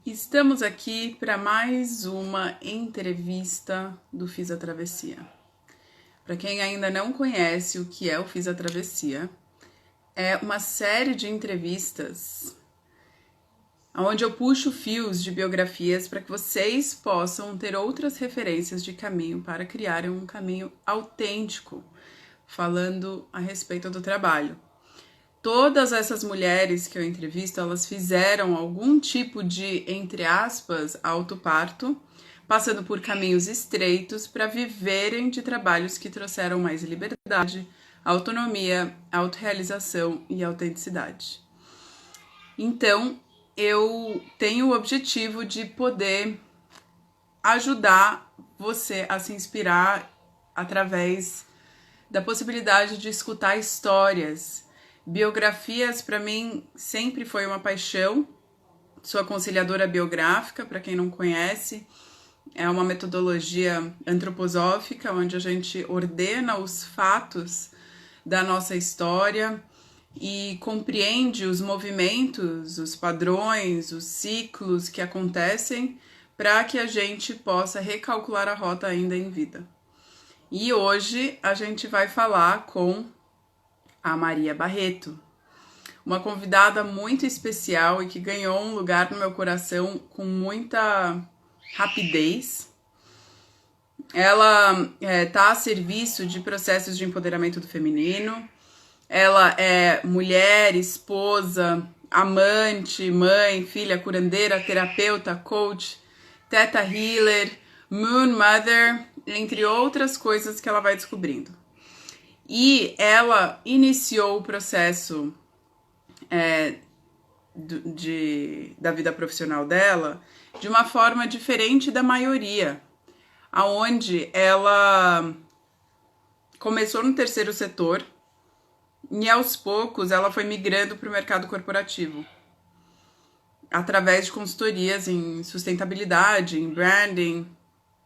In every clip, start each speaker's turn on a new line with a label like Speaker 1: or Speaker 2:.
Speaker 1: Estamos aqui para mais uma entrevista do Fiz a Travessia. Para quem ainda não conhece o que é o Fiz a Travessia, é uma série de entrevistas onde eu puxo fios de biografias para que vocês possam ter outras referências de caminho para criarem um caminho autêntico, falando a respeito do trabalho. Todas essas mulheres que eu entrevisto, elas fizeram algum tipo de, entre aspas, autoparto, passando por caminhos estreitos para viverem de trabalhos que trouxeram mais liberdade, autonomia, autorrealização e autenticidade. Então, eu tenho o objetivo de poder ajudar você a se inspirar através da possibilidade de escutar histórias. Biografias, para mim, sempre foi uma paixão. Sou aconselhadora biográfica, para quem não conhece. É uma metodologia antroposófica, onde a gente ordena os fatos da nossa história e compreende os movimentos, os padrões, os ciclos que acontecem para que a gente possa recalcular a rota ainda em vida. E hoje a gente vai falar com a Maria Barreto, uma convidada muito especial e que ganhou um lugar no meu coração com muita rapidez. Ela está a serviço de processos de empoderamento do feminino. Ela é mulher, esposa, amante, mãe, filha, curandeira, terapeuta, coach, teta healer, moon mother, entre outras coisas que ela vai descobrindo. E ela iniciou o processo da vida profissional dela de uma forma diferente da maioria, aonde ela começou no terceiro setor e aos poucos ela foi migrando para o mercado corporativo, através de consultorias em sustentabilidade, em branding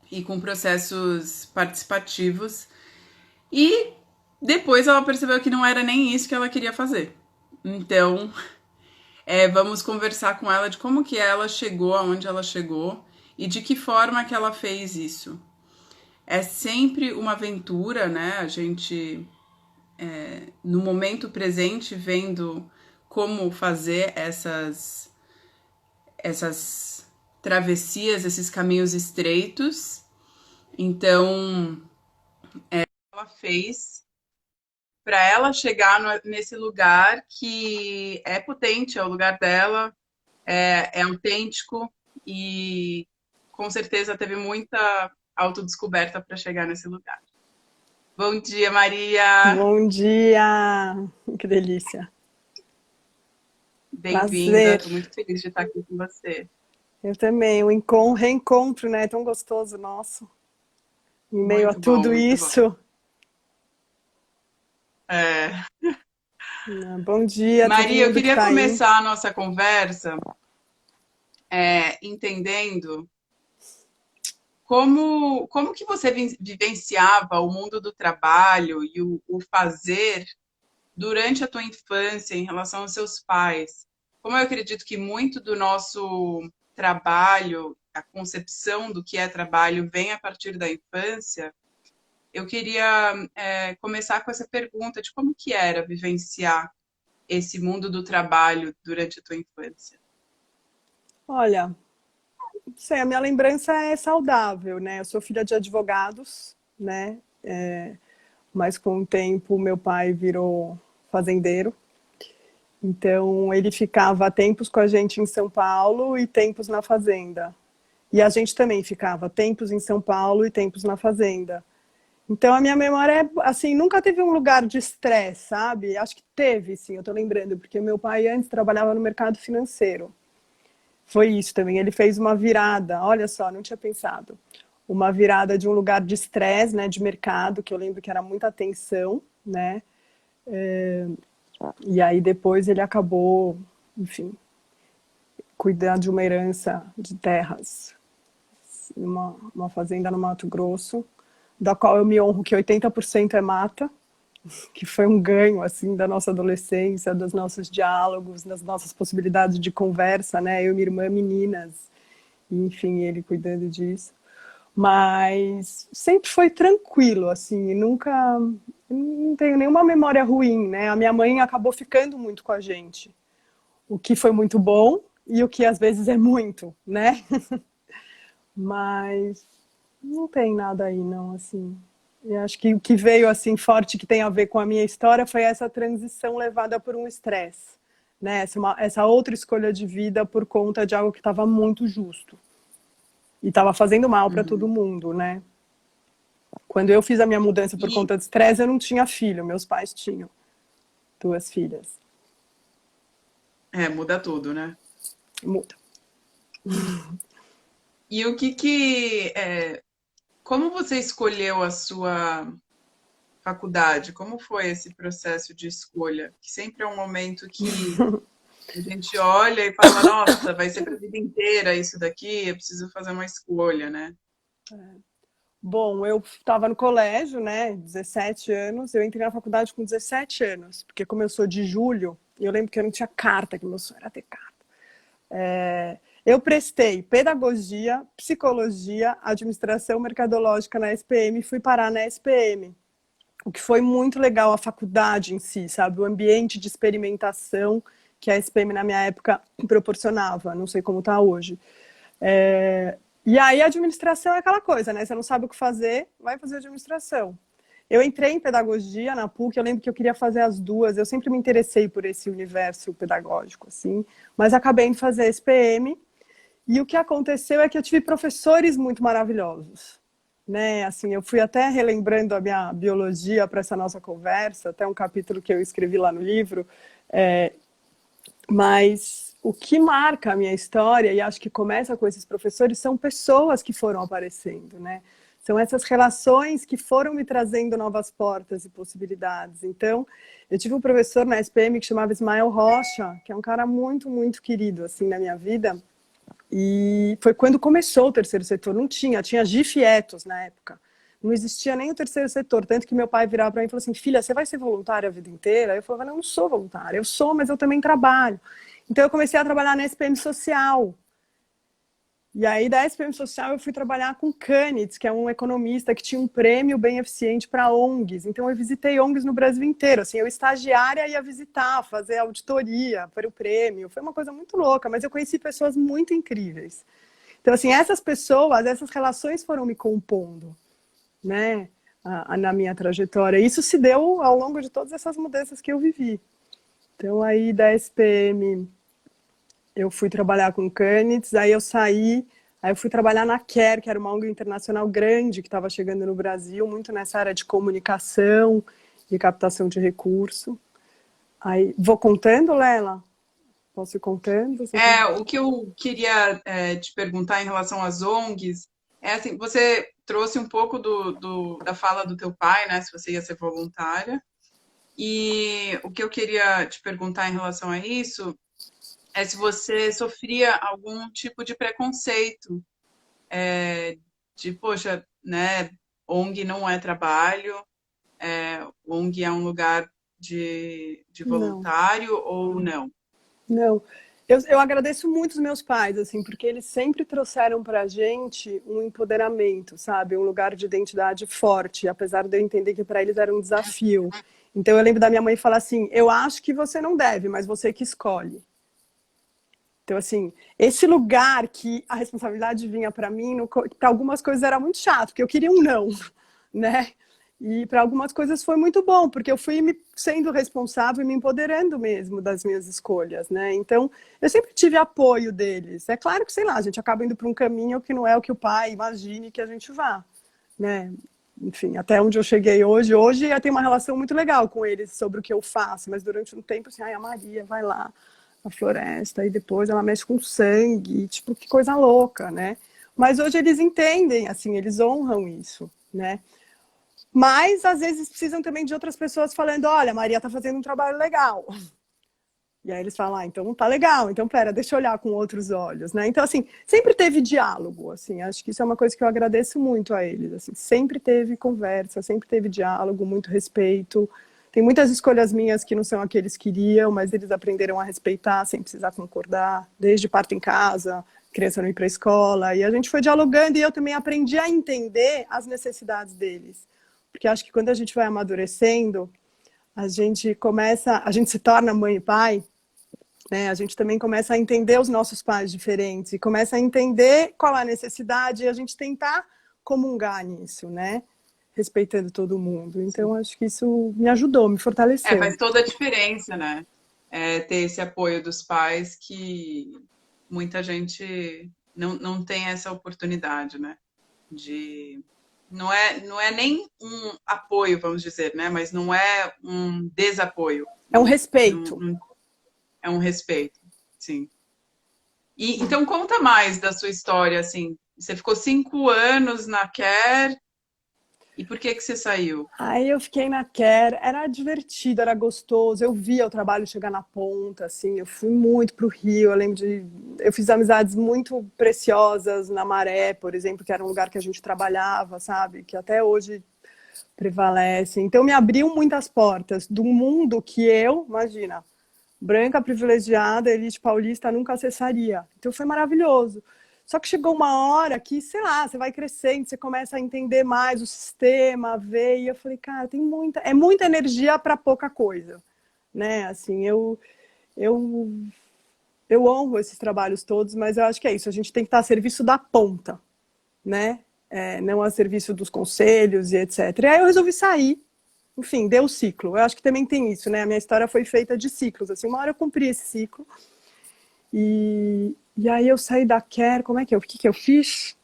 Speaker 1: e com processos participativos. E depois ela percebeu que não era nem isso que ela queria fazer. Então, vamos conversar com ela de como que ela chegou aonde ela chegou e de que forma que ela fez isso. É sempre uma aventura, né? A gente, no momento presente, vendo como fazer essas travessias, esses caminhos estreitos. Então, ela fez para ela chegar nesse lugar que é potente, é o lugar dela, é autêntico e com certeza teve muita autodescoberta para chegar nesse lugar. Bom dia, Maria!
Speaker 2: Bom dia! Que delícia!
Speaker 1: Bem-vinda,
Speaker 2: Prazer!
Speaker 1: estou muito feliz de estar aqui com você.
Speaker 2: Eu também. Reencontro, né? Tão gostoso nosso. Em meio a
Speaker 1: Muito bom,
Speaker 2: tudo
Speaker 1: muito bom.
Speaker 2: isso.
Speaker 1: É.
Speaker 2: Bom dia a todo
Speaker 1: Maria, eu
Speaker 2: mundo que
Speaker 1: queria
Speaker 2: está aí.
Speaker 1: começar a nossa conversa entendendo como que você vivenciava o mundo do trabalho e o fazer durante a tua infância em relação aos seus pais. Como eu acredito que muito do nosso trabalho, a concepção do que é trabalho vem a partir da infância, eu queria começar com essa pergunta de como que era vivenciar esse mundo do trabalho durante a tua infância.
Speaker 2: Olha, não sei, a minha lembrança é saudável, né? Eu sou filha de advogados, né? Mas com o tempo meu pai virou fazendeiro. Então ele ficava tempos com a gente em São Paulo e tempos na fazenda. E a gente também ficava tempos em São Paulo e tempos na fazenda. Então a minha memória é assim, nunca teve um lugar de estresse, sabe? Acho que teve, sim, eu tô lembrando, porque meu pai antes trabalhava no mercado financeiro. Foi isso também, ele fez uma virada, olha só, não tinha pensado. Uma virada de um lugar de estresse, né, de mercado, que eu lembro que era muita tensão, né? E aí depois ele acabou, enfim, cuidando de uma herança de terras, uma fazenda no Mato Grosso, da qual eu me honro que 80% é mata, que foi um ganho assim da nossa adolescência, dos nossos diálogos, das nossas possibilidades de conversa, né? Eu e minha irmã, meninas, e, enfim, ele cuidando disso. Mas sempre foi tranquilo, assim, nunca, não tenho nenhuma memória ruim, né? A minha mãe acabou ficando muito com a gente, o que foi muito bom e o que às vezes é muito, né? Mas não tem nada aí, não, assim. Eu acho que o que veio, assim, forte, que tem a ver com a minha história, foi essa transição levada por um estresse, né? Essa outra escolha de vida por conta de algo que estava muito justo. E estava fazendo mal para todo
Speaker 1: Uhum.
Speaker 2: mundo, né? Quando eu fiz a minha mudança por
Speaker 1: E
Speaker 2: conta de estresse, eu não tinha filho, meus pais tinham duas filhas.
Speaker 1: muda tudo, né?
Speaker 2: Muda.
Speaker 1: E como você escolheu a sua faculdade? Como foi esse processo de escolha? Que sempre é um momento que a gente olha e fala, nossa, vai ser para a vida inteira isso daqui, eu preciso fazer uma escolha, né?
Speaker 2: Bom, eu estava no colégio, né, 17 anos, eu entrei na faculdade com 17 anos, porque como eu sou de julho, eu lembro que eu não tinha carta, que meu sonho era ter carta. Eu prestei pedagogia, psicologia, administração mercadológica na SPM e fui parar na SPM. O que foi muito legal a faculdade em si, sabe? O ambiente de experimentação que a SPM na minha época proporcionava, não sei como está hoje. E aí a administração é aquela coisa, né? Você não sabe o que fazer, vai fazer administração. Eu entrei em pedagogia na PUC, eu lembro que eu queria fazer as duas, eu sempre me interessei por esse universo pedagógico, assim, mas acabei em fazer SPM, e o que aconteceu é que eu tive professores muito maravilhosos, né? Assim, eu fui até relembrando a minha biologia para essa nossa conversa, até um capítulo que eu escrevi lá no livro, mas o que marca a minha história, e acho que começa com esses professores, são pessoas que foram aparecendo, né? São essas relações que foram me trazendo novas portas e possibilidades. Então, eu tive um professor na SPM que chamava Ismael Rocha, que é um cara muito, muito querido, assim, na minha vida. E foi quando começou o terceiro setor. Não tinha GIF-Etos na época. Não existia nem o terceiro setor. Tanto que meu pai virava para mim e falou assim, filha, você vai ser voluntária a vida inteira? Eu falava, não, eu não sou voluntária. Eu sou, mas eu também trabalho. Então eu comecei a trabalhar na SPM Social. E aí da SPM Social eu fui trabalhar com Canitz, que é um economista que tinha um prêmio bem eficiente para ONGs. Então eu visitei ONGs no Brasil inteiro. Assim, eu estagiária ia visitar, fazer auditoria para o prêmio. Foi uma coisa muito louca, mas eu conheci pessoas muito incríveis. Então, assim, essas pessoas, essas relações foram me compondo, né, na minha trajetória. Isso se deu ao longo de todas essas mudanças que eu vivi. Então, aí da SPM, eu fui trabalhar com Canitz, aí eu saí, aí eu fui trabalhar na CARE, que era uma ONG internacional grande que estava chegando no Brasil, muito nessa área de comunicação e captação de recurso. Aí, vou contando, Lela? Posso ir contando? Você quer?
Speaker 1: O que eu queria te perguntar em relação às ONGs é assim, você trouxe um pouco da fala do teu pai, né? Se você ia ser voluntária. E o que eu queria te perguntar em relação a isso é se você sofria algum tipo de preconceito, poxa, né? ONG não é trabalho, ONG é um lugar de
Speaker 2: Não.
Speaker 1: voluntário ou não?
Speaker 2: Não, eu agradeço muito os meus pais, assim, porque eles sempre trouxeram para a gente um empoderamento, sabe? Um lugar de identidade forte, apesar de eu entender que para eles era um desafio. Então eu lembro da minha mãe falar assim: eu acho que você não deve, mas você que escolhe. Então, assim, esse lugar que a responsabilidade vinha para mim, para algumas coisas era muito chato, porque eu queria um não, né? E para algumas coisas foi muito bom, porque eu fui sendo responsável e me empoderando mesmo das minhas escolhas, né? Então, eu sempre tive apoio deles. É claro que, sei lá, a gente acaba indo para um caminho que não é o que o pai imagine que a gente vá, né? Enfim, até onde eu cheguei hoje. Hoje eu tenho uma relação muito legal com eles sobre o que eu faço, mas durante um tempo, assim, ai, a Maria vai lá na floresta e depois ela mexe com sangue, tipo, que coisa louca, né? Mas hoje eles entendem, assim, eles honram isso, né? Mas às vezes precisam também de outras pessoas falando, olha, a Maria tá fazendo um trabalho legal. E aí eles falam, ah, então não tá legal, então pera, deixa eu olhar com outros olhos, né? Então, assim, sempre teve diálogo, assim, acho que isso é uma coisa que eu agradeço muito a eles, assim, sempre teve conversa, sempre teve diálogo, muito respeito. Tem muitas escolhas minhas que não são aqueles que queriam, mas eles aprenderam a respeitar sem precisar concordar, desde parto em casa, criança não ir para a escola, e a gente foi dialogando e eu também aprendi a entender as necessidades deles. Porque acho que quando a gente vai amadurecendo, a gente se torna mãe e pai, né? A gente também começa a entender os nossos pais diferentes e começa a entender qual é a necessidade e a gente tentar comungar nisso, né? Respeitando todo mundo. Então, acho que isso me ajudou, me fortaleceu.
Speaker 1: Faz toda a diferença, né? Ter esse apoio dos pais que muita gente não tem essa oportunidade, né? De não é nem um apoio, vamos dizer, né? Mas não é um desapoio.
Speaker 2: É um
Speaker 1: Não,
Speaker 2: respeito.
Speaker 1: é um respeito, sim. E então conta mais da sua história, assim. Você ficou 5 anos na Care e por que você saiu?
Speaker 2: Aí eu fiquei na Care, era divertido, era gostoso, eu via o trabalho chegar na ponta, assim, eu fui muito pro Rio, eu fiz amizades muito preciosas na Maré, por exemplo, que era um lugar que a gente trabalhava, sabe, que até hoje prevalece. Então me abriu muitas portas do mundo que eu, imagina, branca privilegiada, elite paulista, nunca acessaria. Então foi maravilhoso. Só que chegou uma hora que, sei lá, você vai crescendo, você começa a entender mais o sistema, a ver, e eu falei, cara, é muita energia para pouca coisa, né? Assim, eu, eu honro esses trabalhos todos, mas eu acho que é isso, a gente tem que estar a serviço da ponta, né? Não a serviço dos conselhos e etc. E aí eu resolvi sair, enfim, deu o ciclo. Eu acho que também tem isso, né? A minha história foi feita de ciclos, assim, uma hora eu cumpri esse ciclo, e aí eu saí da Care, como é que o que eu fiz?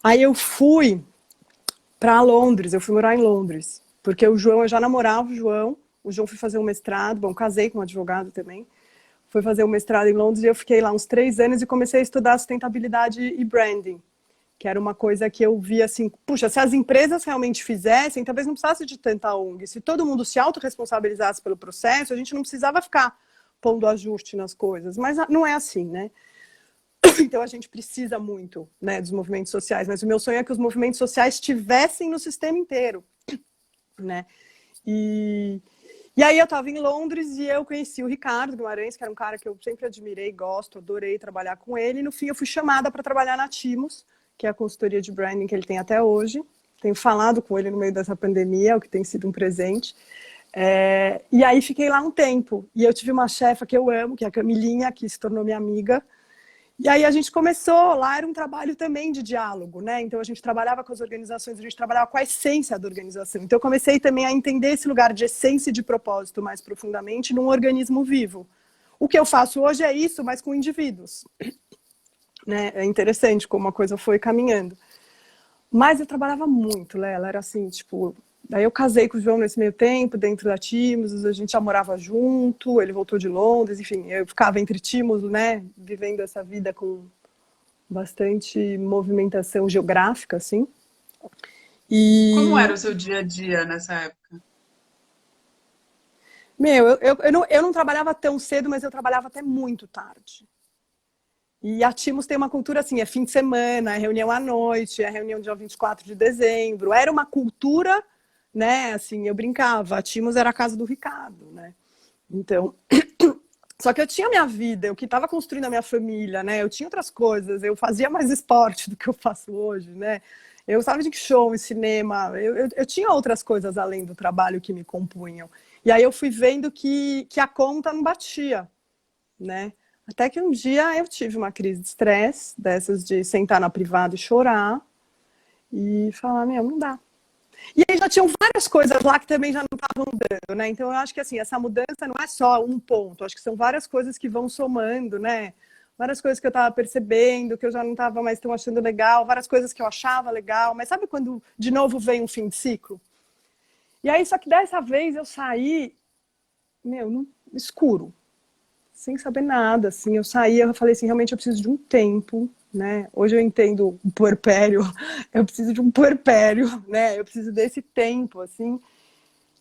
Speaker 2: Aí eu fui para Londres, eu fui morar em Londres, porque o João, eu já namorava o João foi fazer um mestrado, bom, casei com um advogado também, foi fazer um mestrado em Londres e eu fiquei lá uns 3 anos e comecei a estudar sustentabilidade e branding, que era uma coisa que eu via assim, puxa, se as empresas realmente fizessem, talvez não precisasse de tanta ONG, se todo mundo se autorresponsabilizasse pelo processo, a gente não precisava ficar pondo ajuste nas coisas, mas não é assim, né? Então a gente precisa muito, né, dos movimentos sociais, mas o meu sonho é que os movimentos sociais estivessem no sistema inteiro, né? E, e aí eu estava em Londres e eu conheci o Ricardo Guimarães, que era um cara que eu sempre admirei, gosto, adorei trabalhar com ele, e no fim eu fui chamada para trabalhar na Timos, que é a consultoria de branding que ele tem até hoje. Tenho falado com ele no meio dessa pandemia, o que tem sido um presente. E aí fiquei lá um tempo. E eu tive uma chefa que eu amo, que é a Camilinha, que se tornou minha amiga. E aí a gente começou, lá era um trabalho também de diálogo, né? Então a gente trabalhava com as organizações, a gente trabalhava com a essência da organização. Então eu comecei também a entender esse lugar de essência e de propósito mais profundamente num organismo vivo. O que eu faço hoje é isso, mas com indivíduos. Né? É interessante como a coisa foi caminhando. Mas eu trabalhava muito, Lela, era assim, tipo... Daí eu casei com o João nesse meio tempo, dentro da Timos, a gente já morava junto, ele voltou de Londres, enfim, eu ficava entre Timos, né, vivendo essa vida com bastante movimentação geográfica, assim.
Speaker 1: Como era
Speaker 2: E,
Speaker 1: o seu dia a dia nessa época?
Speaker 2: eu não trabalhava tão cedo, mas eu trabalhava até muito tarde. E a Timos tem uma cultura assim, é fim de semana, é reunião à noite, é reunião dia 24 de dezembro. Era uma cultura, né, assim, eu brincava, a Timos era a casa do Ricardo, né? Então, só que eu tinha minha vida, eu que estava construindo a minha família, né? Eu tinha outras coisas, eu fazia mais esporte do que eu faço hoje, né? Eu gostava de show e cinema, eu tinha outras coisas além do trabalho que me compunham. E aí eu fui vendo que a conta não batia, né? Até que um dia eu tive uma crise de estresse, dessas de sentar na privada e chorar, e falar, meu, não dá. E aí já tinham várias coisas lá que também já não estavam dando, né? Então eu acho que assim, essa mudança não é só um ponto, acho que são várias coisas que vão somando, né? Várias coisas que eu estava percebendo, que eu já não estava mais tão achando legal, várias coisas que eu achava legal, mas sabe quando de novo vem um fim de ciclo? E aí, só que dessa vez eu saí, meu, no escuro, sem saber nada, assim, eu saí, eu falei assim, realmente eu preciso de um tempo, né, hoje eu entendo o puerpério, eu preciso de um puerpério, né, eu preciso desse tempo, assim,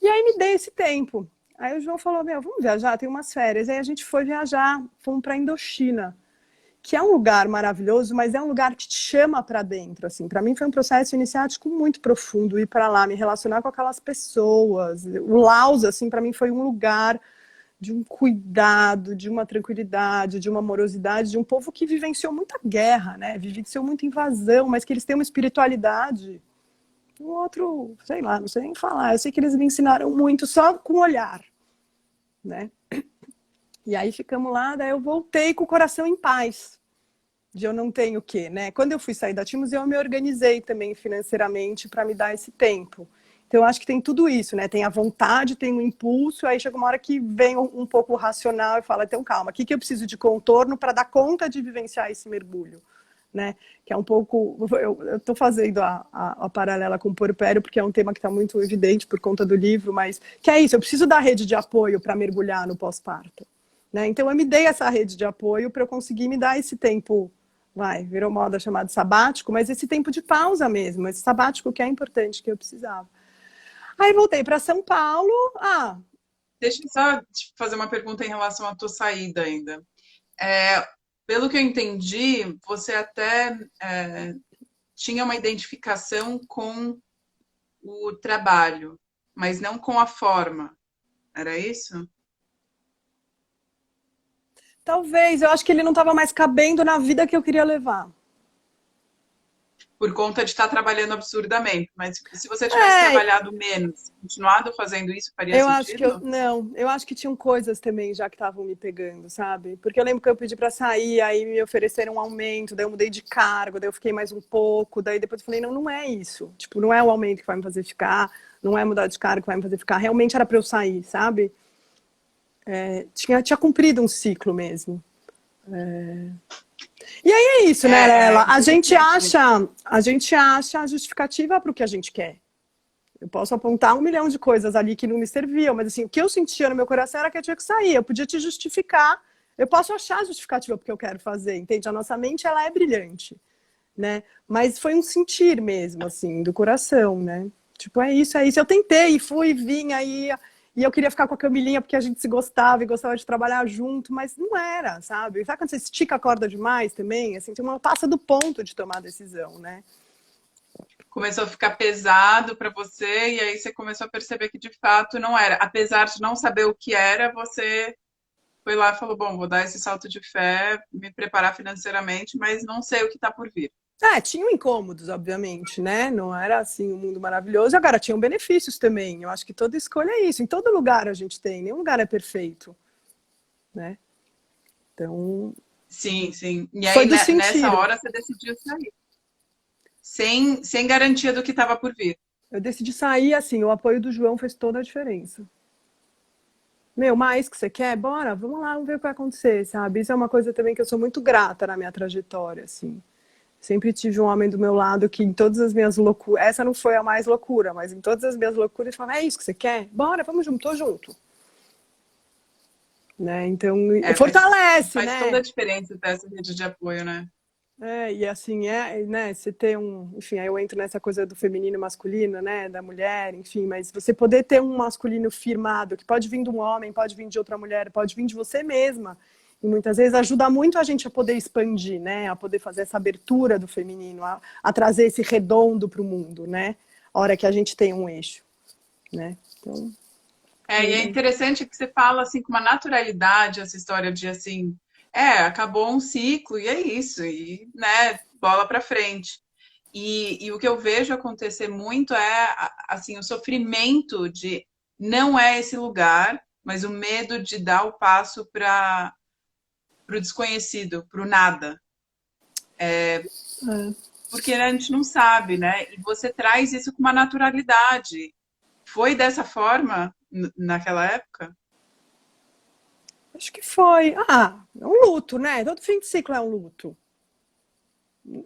Speaker 2: e aí me dei esse tempo, aí o João falou, meu, vamos viajar, tem umas férias, aí a gente foi viajar, fomos pra Indochina, que é um lugar maravilhoso, mas é um lugar que te chama para dentro, assim, para mim foi um processo iniciático muito profundo, ir para lá, me relacionar com aquelas pessoas, o Laos, assim, para mim foi um lugar de um cuidado, de uma tranquilidade, de uma amorosidade, de um povo que vivenciou muita guerra, né? Vivenciou muita invasão, mas que eles têm uma espiritualidade. Um outro, sei lá, não sei nem falar. Eu sei que eles me ensinaram muito só com o olhar, né? E aí ficamos lá, daí eu voltei com o coração em paz. De eu não tenho o quê, né? Quando eu fui sair da Timos, eu me organizei também financeiramente para me dar esse tempo. Então, eu acho que tem tudo isso, né? Tem a vontade, tem o impulso, aí chega uma hora que vem um pouco o racional e fala, então calma, o que eu preciso de contorno para dar conta de vivenciar esse mergulho? Né? Que é um pouco... Eu estou fazendo a paralela com o puerpério, porque é um tema que está muito evidente por conta do livro, mas que é isso, eu preciso da rede de apoio para mergulhar no pós-parto. Né? Então, eu me dei essa rede de apoio para eu conseguir me dar esse tempo, virou moda chamado sabático, mas esse tempo de pausa mesmo, esse sabático que é importante, que eu precisava. Aí voltei para São Paulo.
Speaker 1: Deixa eu só te fazer uma pergunta em relação à tua saída ainda. É, pelo que eu entendi, você até tinha uma identificação com o trabalho, mas não com a forma. Era isso?
Speaker 2: Talvez, eu acho que ele não estava mais cabendo na vida que eu queria levar.
Speaker 1: Por conta de estar trabalhando absurdamente. Mas se você tivesse trabalhado menos, continuado fazendo isso, faria
Speaker 2: Eu acho que
Speaker 1: sentido?
Speaker 2: não, eu acho que tinham coisas também já que estavam me pegando, sabe? Porque eu lembro que eu pedi para sair, aí me ofereceram um aumento, daí eu mudei de cargo, daí eu fiquei mais um pouco, daí depois eu falei, não, não é isso. Tipo, não é o aumento que vai me fazer ficar, não é mudar de cargo que vai me fazer ficar. Realmente era para eu sair, sabe? Tinha cumprido um ciclo mesmo. E aí é isso, né, Lela? A gente acha a justificativa para o que a gente quer. Eu posso apontar 1 milhão de coisas ali que não me serviam, mas assim, o que eu sentia no meu coração era que eu tinha que sair. Eu podia te justificar, eu posso achar justificativa porque eu quero fazer, entende? A nossa mente, ela é brilhante, né? Mas foi um sentir mesmo, assim, do coração, né? Tipo, é isso, é isso. Eu tentei, fui, vim, aí... E eu queria ficar com a Camilinha porque a gente se gostava e gostava de trabalhar junto, mas não era, sabe? Sabe quando você estica a corda demais também? Assim, tem uma passa do ponto de tomar decisão, né?
Speaker 1: Começou a ficar pesado para você e aí você começou a perceber que de fato não era. Apesar de não saber o que era, você foi lá e falou: bom, vou dar esse salto de fé, me preparar financeiramente, mas não sei o que está por vir.
Speaker 2: Tinham incômodos, obviamente, né? Não era assim um mundo maravilhoso. Agora, tinham benefícios também. Eu acho que toda escolha é isso. Em todo lugar a gente tem, nenhum lugar é perfeito, né? Então,
Speaker 1: Sim, sim. E
Speaker 2: foi
Speaker 1: aí,
Speaker 2: do
Speaker 1: nessa
Speaker 2: sentir.
Speaker 1: hora, você decidiu sair. Sem garantia do que estava por vir.
Speaker 2: Eu decidi sair assim, o apoio do João fez toda a diferença. Meu, mais que você quer? Bora, vamos lá, vamos ver o que vai acontecer, sabe? Isso é uma coisa também que eu sou muito grata na minha trajetória, assim. Sempre tive um homem do meu lado que em todas as minhas loucuras, essa não foi a mais loucura, mas em todas as minhas loucuras ele falava, é isso que você quer? Bora, vamos junto, tô junto. Né? Então, fortalece,
Speaker 1: Faz toda a
Speaker 2: né?
Speaker 1: diferença ter essa rede de apoio, né?
Speaker 2: E assim, né? Você ter enfim, aí eu entro nessa coisa do feminino e masculino, né? Da mulher, enfim, mas você poder ter um masculino firmado, que pode vir de um homem, pode vir de outra mulher, pode vir de você mesma. E muitas vezes ajuda muito a gente a poder expandir, né? A poder fazer essa abertura do feminino, a trazer esse redondo para o mundo, né? A hora que a gente tem um eixo, né? Então,
Speaker 1: E é interessante que você fala assim com uma naturalidade essa história de assim, acabou um ciclo e é isso, e né, bola para frente. E o que eu vejo acontecer muito é assim o sofrimento de não é esse lugar, mas o medo de dar o passo para o desconhecido, para o nada. Porque a gente não sabe, né? E você traz isso com uma naturalidade. Foi dessa forma naquela época?
Speaker 2: acho que foi. É um luto, né? Todo fim de ciclo é um luto.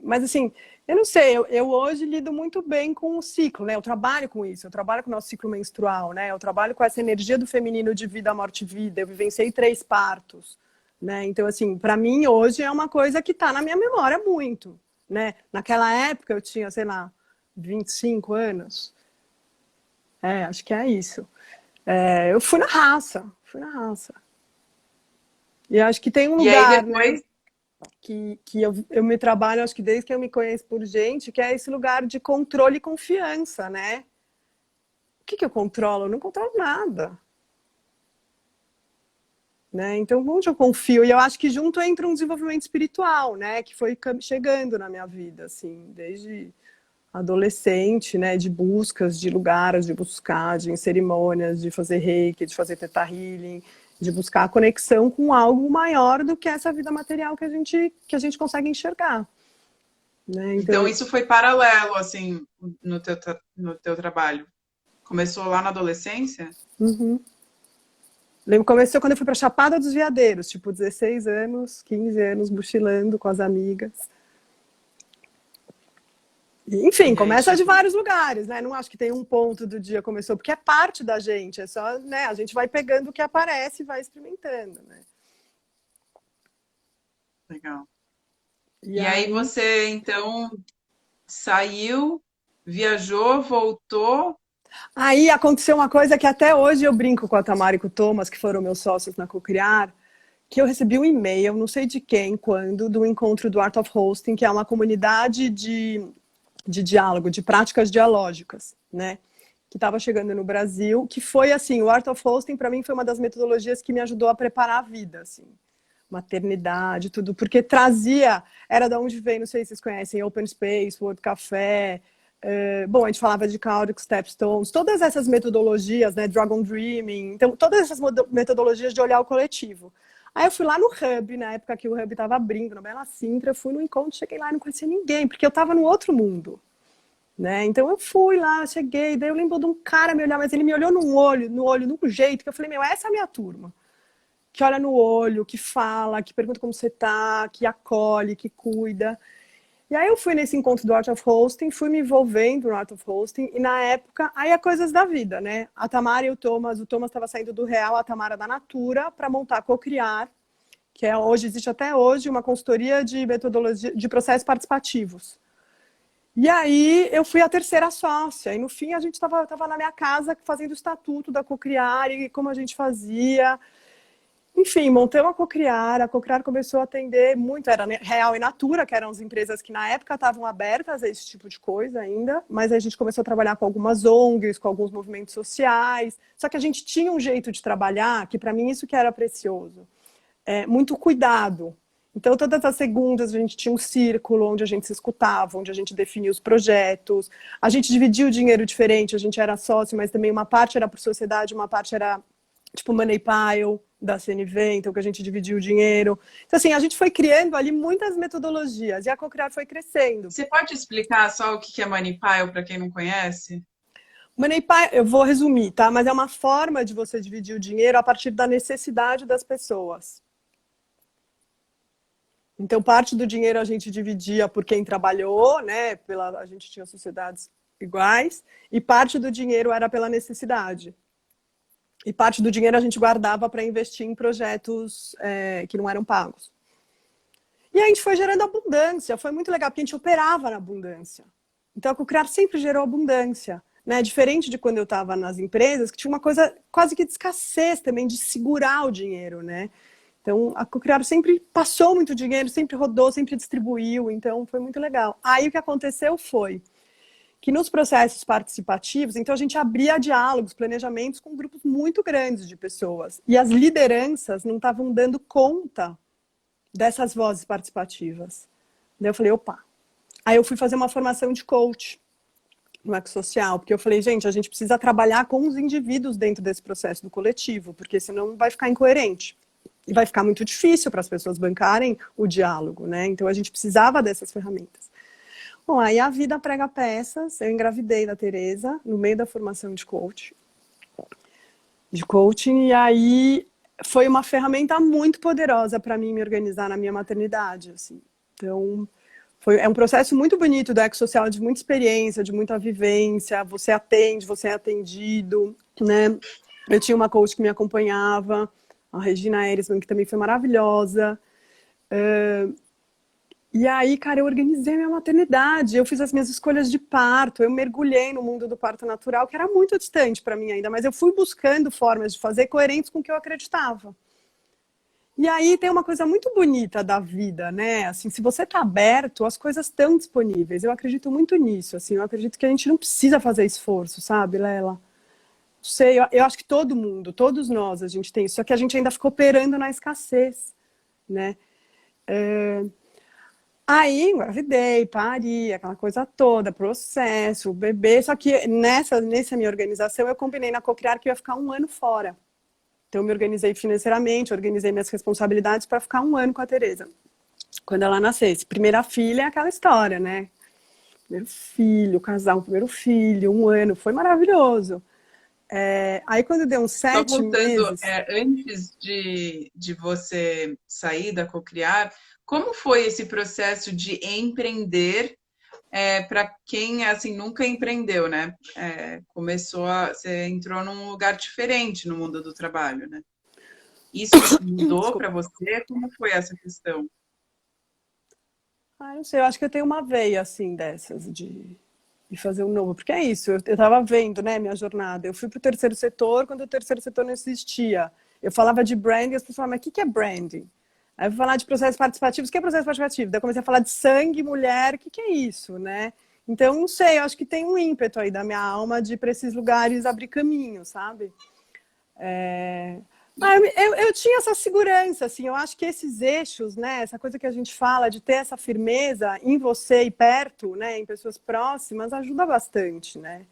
Speaker 2: Mas assim, eu não sei, eu hoje lido muito bem com o ciclo, né? Eu trabalho com isso, eu trabalho com o nosso ciclo menstrual, né? Eu trabalho com essa energia do feminino de vida, morte e vida. Eu vivenciei 3 partos, né? Então, assim, para mim hoje é uma coisa que tá na minha memória muito, né? Naquela época eu tinha, sei lá, 25 anos. Acho que é isso. Eu fui na raça, fui na raça. E acho que tem um
Speaker 1: E aí
Speaker 2: lugar, né?
Speaker 1: depois
Speaker 2: Que eu me trabalho, acho que desde que eu me conheço por gente, que é esse lugar de controle e confiança, né? O que eu controlo? Eu não controlo nada. né? Então, onde eu confio? E eu acho que junto entra um desenvolvimento espiritual, né? Que foi chegando na minha vida, assim, desde adolescente, né? De buscas, de lugares, de buscar, de em cerimônias, de fazer reiki, de fazer teta healing, de buscar a conexão com algo maior do que essa vida material que a gente consegue enxergar, né?
Speaker 1: Então,
Speaker 2: Então,
Speaker 1: isso foi paralelo, assim, no teu trabalho. Começou lá na adolescência?
Speaker 2: uhum. Lembro que começou quando eu fui para Chapada dos Veadeiros, tipo 16 anos, 15 anos, mochilando com as amigas. Enfim,
Speaker 1: E aí
Speaker 2: começa de
Speaker 1: chegou.
Speaker 2: vários lugares, né? Não acho que tem um ponto do dia começou, porque é parte da gente, é só, né? A gente vai pegando o que aparece e vai experimentando, né?
Speaker 1: Legal.
Speaker 2: E
Speaker 1: E aí
Speaker 2: aí,
Speaker 1: você, então, saiu, viajou, voltou.
Speaker 2: aí aconteceu uma coisa que até hoje eu brinco com a Tamara e com o Thomas, que foram meus sócios na Cocriar, que eu recebi um e-mail, não sei de quem, quando, do encontro do Art of Hosting, que é uma comunidade de diálogo, de práticas dialógicas, né? Que estava chegando no Brasil, que foi assim, o Art of Hosting para mim foi uma das metodologias que me ajudou a preparar a vida, assim, maternidade, tudo, porque trazia, era da onde vem, não sei se vocês conhecem, Open Space, World Café, bom, a gente falava de Chaotic Stepstones, todas essas metodologias, né, Dragon Dreaming, então todas essas metodologias de olhar o coletivo. Aí eu fui lá no Hub, na época que o Hub estava abrindo, na Bela Sintra, eu fui no encontro, cheguei lá e não conhecia ninguém, porque eu estava no outro mundo, né? Então eu fui lá, cheguei, daí eu lembro de um cara me olhar, mas ele me olhou no olho, num jeito que eu falei, meu, essa é a minha turma. Que olha no olho, que fala, que pergunta como você tá, que acolhe, que cuida. E aí eu fui nesse encontro do Art of Hosting, fui me envolvendo no Art of Hosting, e na época, aí é coisas da vida, né? A Tamara e o Thomas estava saindo do Real, a Tamara da Natura, para montar a Cocriar, que é hoje, existe até hoje, uma consultoria de metodologia, de processos participativos. E aí eu fui a terceira sócia, e no fim a gente estava na minha casa fazendo o estatuto da Cocriar e como a gente fazia. Enfim, montei uma a Cocriar começou a atender muito, era Real e Natura, que eram as empresas que na época estavam abertas a esse tipo de coisa ainda, mas a gente começou a trabalhar com algumas ONGs, com alguns movimentos sociais, só que a gente tinha um jeito de trabalhar, que para mim isso que era precioso, muito cuidado. Então, todas as segundas a gente tinha um círculo onde a gente se escutava, onde a gente definia os projetos, a gente dividia o dinheiro diferente, a gente era sócio, mas também uma parte era por sociedade, uma parte era tipo Money Pile da CNV, então que a gente dividia o dinheiro. Então, assim, a gente foi criando ali muitas metodologias e a Cocriar foi crescendo.
Speaker 1: Você pode explicar só o que é Money Pile para quem não conhece?
Speaker 2: Money Pile, eu vou resumir, tá? Mas é uma forma de você dividir o dinheiro a partir da necessidade das pessoas. Então, parte do dinheiro a gente dividia por quem trabalhou, né? A gente tinha sociedades iguais, e parte do dinheiro era pela necessidade. E parte do dinheiro a gente guardava para investir em projetos que não eram pagos. E a gente foi gerando abundância, foi muito legal, porque a gente operava na abundância. Então, a Cocriar sempre gerou abundância. Né? Diferente de quando eu estava nas empresas, que tinha uma coisa quase que de escassez também, de segurar o dinheiro, né? Então, a Cocriar sempre passou muito dinheiro, sempre rodou, sempre distribuiu, então foi muito legal. Aí o que aconteceu foi que nos processos participativos, então a gente abria diálogos, planejamentos com grupos muito grandes de pessoas. E as lideranças não estavam dando conta dessas vozes participativas. Daí eu falei, opa. Aí eu fui fazer uma formação de coach no Ecossocial, porque eu falei, gente, a gente precisa trabalhar com os indivíduos dentro desse processo do coletivo, porque senão vai ficar incoerente. E vai ficar muito difícil para as pessoas bancarem o diálogo, né? Então a gente precisava dessas ferramentas. Bom, aí a vida prega peças, eu engravidei da Tereza no meio da formação de coaching, e aí foi uma ferramenta muito poderosa para mim me organizar na minha maternidade, assim. Então, é um processo muito bonito do Ecossocial, de muita experiência, de muita vivência, você atende, você é atendido, né? Eu tinha uma coach que me acompanhava, a Regina Erisman, que também foi maravilhosa. E aí, cara, eu organizei minha maternidade, eu fiz as minhas escolhas de parto, eu mergulhei no mundo do parto natural, que era muito distante para mim ainda, mas eu fui buscando formas de fazer coerentes com o que eu acreditava. E aí tem uma coisa muito bonita da vida, né? Assim, se você está aberto, as coisas estão disponíveis. Eu acredito muito nisso, assim, eu acredito que a gente não precisa fazer esforço, sabe, Lela? sei, eu acho que todo mundo, todos nós, a gente tem isso, só que a gente ainda ficou operando na escassez, né? Aí, engravidei, pari, aquela coisa toda, processo, bebê, só que nessa minha organização eu combinei na Cocriar que eu ia ficar 1 ano fora. Então eu me organizei financeiramente, organizei minhas responsabilidades para ficar 1 ano com a Tereza. Quando ela nascesse. Primeira filha é aquela história, né? Primeiro filho, casar, um primeiro filho, 1 ano, foi maravilhoso. Aí quando deu uns
Speaker 1: Só
Speaker 2: 7
Speaker 1: voltando,
Speaker 2: meses...
Speaker 1: antes de você sair da Cocriar, como foi esse processo de empreender para quem assim nunca empreendeu, né? Você entrou num lugar diferente no mundo do trabalho, né? Isso mudou para
Speaker 2: Desculpa.
Speaker 1: você? Como foi essa questão?
Speaker 2: Não sei, eu acho que eu tenho uma veia, assim, dessas, de fazer um novo. Porque é isso, eu tava vendo, né, minha jornada. Eu fui pro terceiro setor quando o terceiro setor não existia. Eu falava de branding e as pessoas falavam, mas o que é branding? Aí eu fui falar de processos participativos, o que é processo participativo? Daí eu comecei a falar de sangue, mulher, o que é isso, né? Então, não sei, eu acho que tem um ímpeto aí da minha alma de ir para esses lugares abrir caminho, sabe? Eu tinha essa segurança, assim, eu acho que esses eixos, né, essa coisa que a gente fala de ter essa firmeza em você e perto, né, em pessoas próximas, ajuda bastante, né?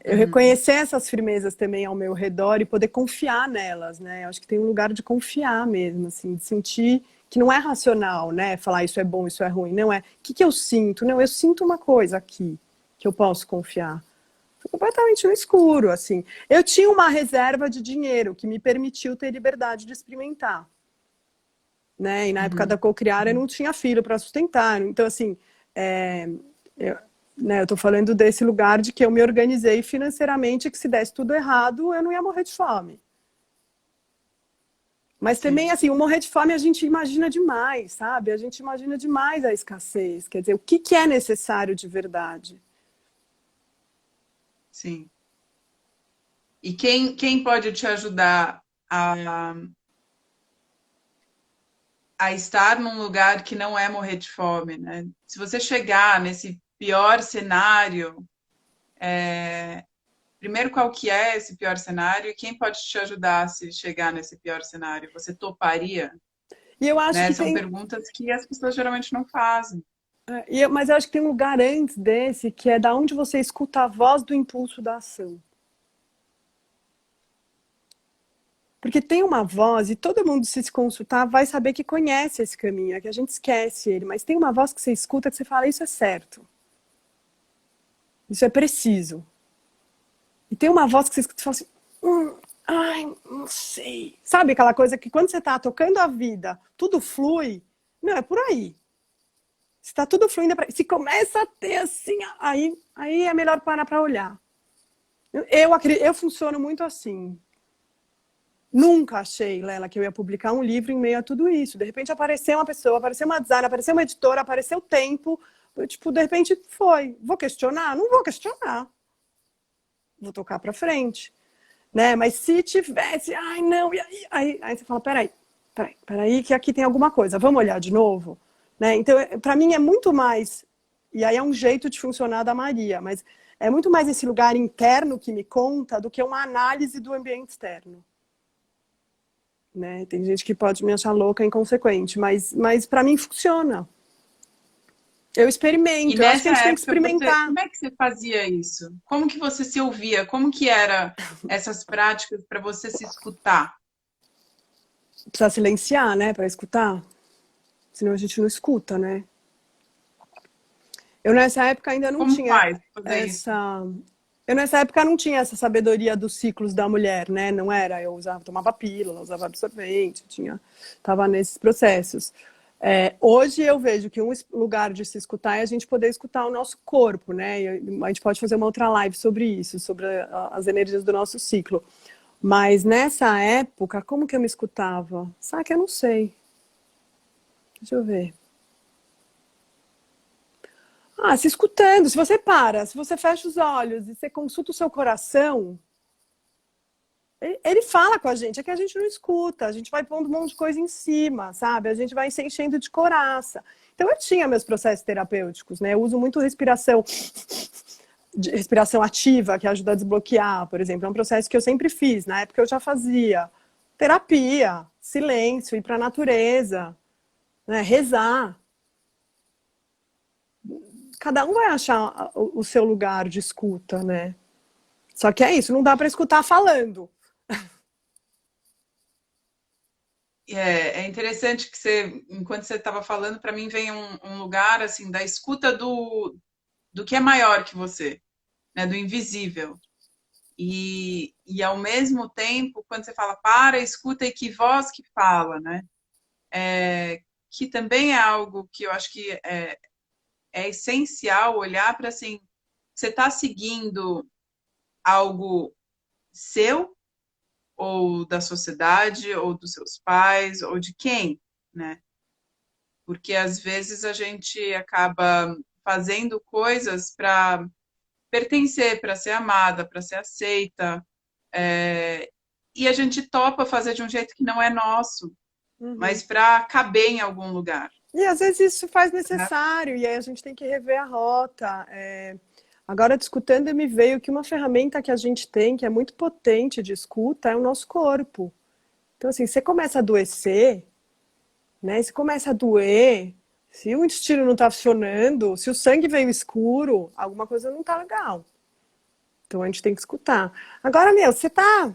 Speaker 2: Eu
Speaker 1: Uhum.
Speaker 2: reconhecer essas firmezas também ao meu redor e poder confiar nelas, né? Eu acho que tem um lugar de confiar mesmo, assim, de sentir que não é racional, né? Falar isso é bom, isso é ruim, não é. O que eu sinto? Não, eu sinto uma coisa aqui que eu posso confiar completamente no escuro, assim. Eu tinha uma reserva de dinheiro que me permitiu ter liberdade de experimentar, né? E na época da
Speaker 1: Uhum.
Speaker 2: Cocriar eu não tinha filho para sustentar, então assim, eu, né, eu tô falando desse lugar de que eu me organizei financeiramente que se desse tudo errado eu não ia morrer de fome. Mas também,
Speaker 1: Sim,
Speaker 2: assim, o morrer de fome a gente imagina demais, sabe? A gente imagina demais a escassez. Quer dizer, o que é necessário de verdade?
Speaker 1: sim. E quem pode te ajudar a, a estar num lugar que não é morrer de fome, né? Se você chegar nesse pior cenário, primeiro qual que é esse pior cenário e quem pode te ajudar se chegar nesse pior cenário? Você toparia?
Speaker 2: E eu acho
Speaker 1: Né?
Speaker 2: que
Speaker 1: São
Speaker 2: tem,
Speaker 1: perguntas que as pessoas geralmente não fazem.
Speaker 2: mas eu acho que tem um lugar antes desse, que é da onde você escuta a voz do impulso da ação. Porque tem uma voz, e todo mundo, se consultar, vai saber que conhece esse caminho, é que a gente esquece ele, mas tem uma voz que você escuta que você fala, isso é certo. Isso é preciso. E tem uma voz que você escuta e fala assim, ai, não sei. Sabe aquela coisa que quando você está tocando a vida, tudo flui? Não, é por aí. Se está tudo fluindo, se começa a ter assim, aí é melhor parar para olhar. Eu funciono muito assim. Nunca achei, Lela, que eu ia publicar um livro em meio a tudo isso. De repente apareceu uma pessoa, apareceu uma designer, apareceu uma editora, apareceu o tempo. Tipo, de repente foi. Vou questionar? Não vou questionar. Vou tocar para frente. Né? Mas se tivesse, ai não, e aí você fala, peraí, que aqui tem alguma coisa, vamos olhar de novo? Né? Então, para mim é muito mais, e aí é um jeito de funcionar da Maria, mas é muito mais esse lugar interno que me conta do que uma análise do ambiente externo. Né? Tem gente que pode me achar louca, inconsequente, mas para mim funciona. Eu
Speaker 1: E
Speaker 2: experimento, eu acho que
Speaker 1: nessa
Speaker 2: a gente tem que
Speaker 1: época,
Speaker 2: experimentar.
Speaker 1: como é que você fazia isso? Como que você se ouvia? Como que era essas práticas para você se escutar?
Speaker 2: Precisa silenciar, né, para escutar, senão a gente não escuta, né? Eu nessa época ainda não
Speaker 1: Como
Speaker 2: tinha
Speaker 1: faz pra fazer isso?
Speaker 2: essa. Eu nessa época não tinha essa sabedoria dos ciclos da mulher, né? Não era, eu usava, tomava pílula, usava absorvente, tava nesses processos. Hoje eu vejo que um lugar de se escutar é a gente poder escutar o nosso corpo, né? E a gente pode fazer uma outra live sobre isso, sobre as energias do nosso ciclo. Mas nessa época, como que eu me escutava? Sabe que eu não sei. Deixa eu ver. Se escutando, se você para, se você fecha os olhos e você consulta o seu coração, ele fala com a gente, é que a gente não escuta, a gente vai pondo um monte de coisa em cima, sabe? A gente vai se enchendo de coraça. Então eu tinha meus processos terapêuticos, né? Eu uso muito respiração. de respiração ativa, que ajuda a desbloquear, por exemplo. É um processo que eu sempre fiz. Na época eu já fazia terapia, silêncio, ir para a natureza, né? Rezar. Cada um vai achar o seu lugar de escuta, né? Só que é isso, não dá para escutar falando.
Speaker 1: É interessante que você, enquanto você estava falando, para mim vem um lugar assim da escuta do que é maior que você, né? Do invisível. E ao mesmo tempo, quando você fala para, escuta e que voz que fala, né? Que também é algo que eu acho que é essencial olhar para assim, você está seguindo algo seu ou da sociedade ou dos seus pais ou de quem, né? Porque às vezes a gente acaba fazendo coisas para pertencer, para ser amada, para ser aceita, e a gente topa fazer de um jeito que não é nosso,
Speaker 2: Uhum.
Speaker 1: mas para caber em algum lugar.
Speaker 2: E às vezes isso faz
Speaker 1: Né?
Speaker 2: necessário, e aí a gente tem que rever a rota. Agora, discutando, me veio que uma ferramenta que a gente tem, que é muito potente de escuta, é o nosso corpo. Então, assim, você começa a adoecer, né? Se começa a doer, se o intestino não está funcionando, se o sangue veio escuro, alguma coisa não está legal. Então a gente tem que escutar. Agora, meu, você está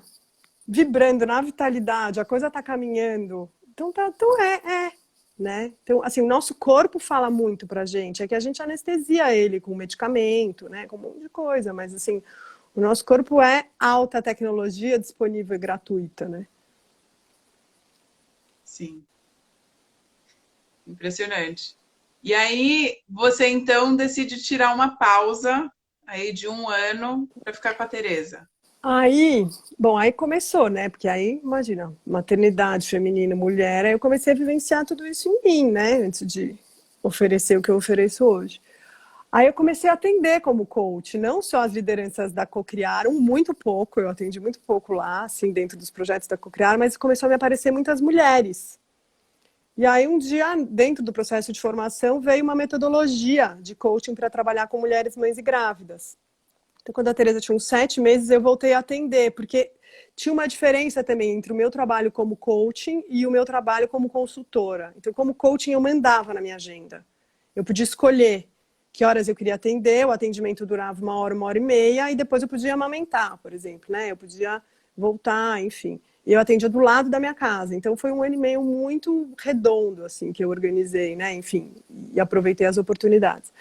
Speaker 2: vibrando na vitalidade, a coisa está caminhando. Então, né? Então, assim, o nosso corpo fala muito pra gente. É que a gente anestesia ele com medicamento, né? Com um monte de coisa. Mas, assim, o nosso corpo é alta tecnologia disponível e gratuita, né?
Speaker 1: Sim, impressionante. E aí você então decide tirar uma pausa aí de 1 ano para ficar com a Tereza.
Speaker 2: Aí, bom, aí começou, né? Porque aí, imagina, maternidade feminina, mulher, aí eu comecei a vivenciar tudo isso em mim, né? Antes de oferecer o que eu ofereço hoje. Aí eu comecei a atender como coach, não só as lideranças da Cocriar, muito pouco, eu atendi muito pouco lá, assim, dentro dos projetos da Cocriar, mas começou a me aparecer muitas mulheres. E aí um dia, dentro do processo de formação, veio uma metodologia de coaching para trabalhar com mulheres mães e grávidas. Então, quando a Tereza tinha uns 7 meses, eu voltei a atender, porque tinha uma diferença também entre o meu trabalho como coaching e o meu trabalho como consultora. Então, como coaching, eu mandava na minha agenda. Eu podia escolher que horas eu queria atender, o atendimento durava 1 hora e meia, e depois eu podia amamentar, por exemplo, né? Eu podia voltar, enfim. E eu atendia do lado da minha casa. Então, foi 1 ano e meio muito redondo, assim, que eu organizei, né? Enfim, e aproveitei as oportunidades.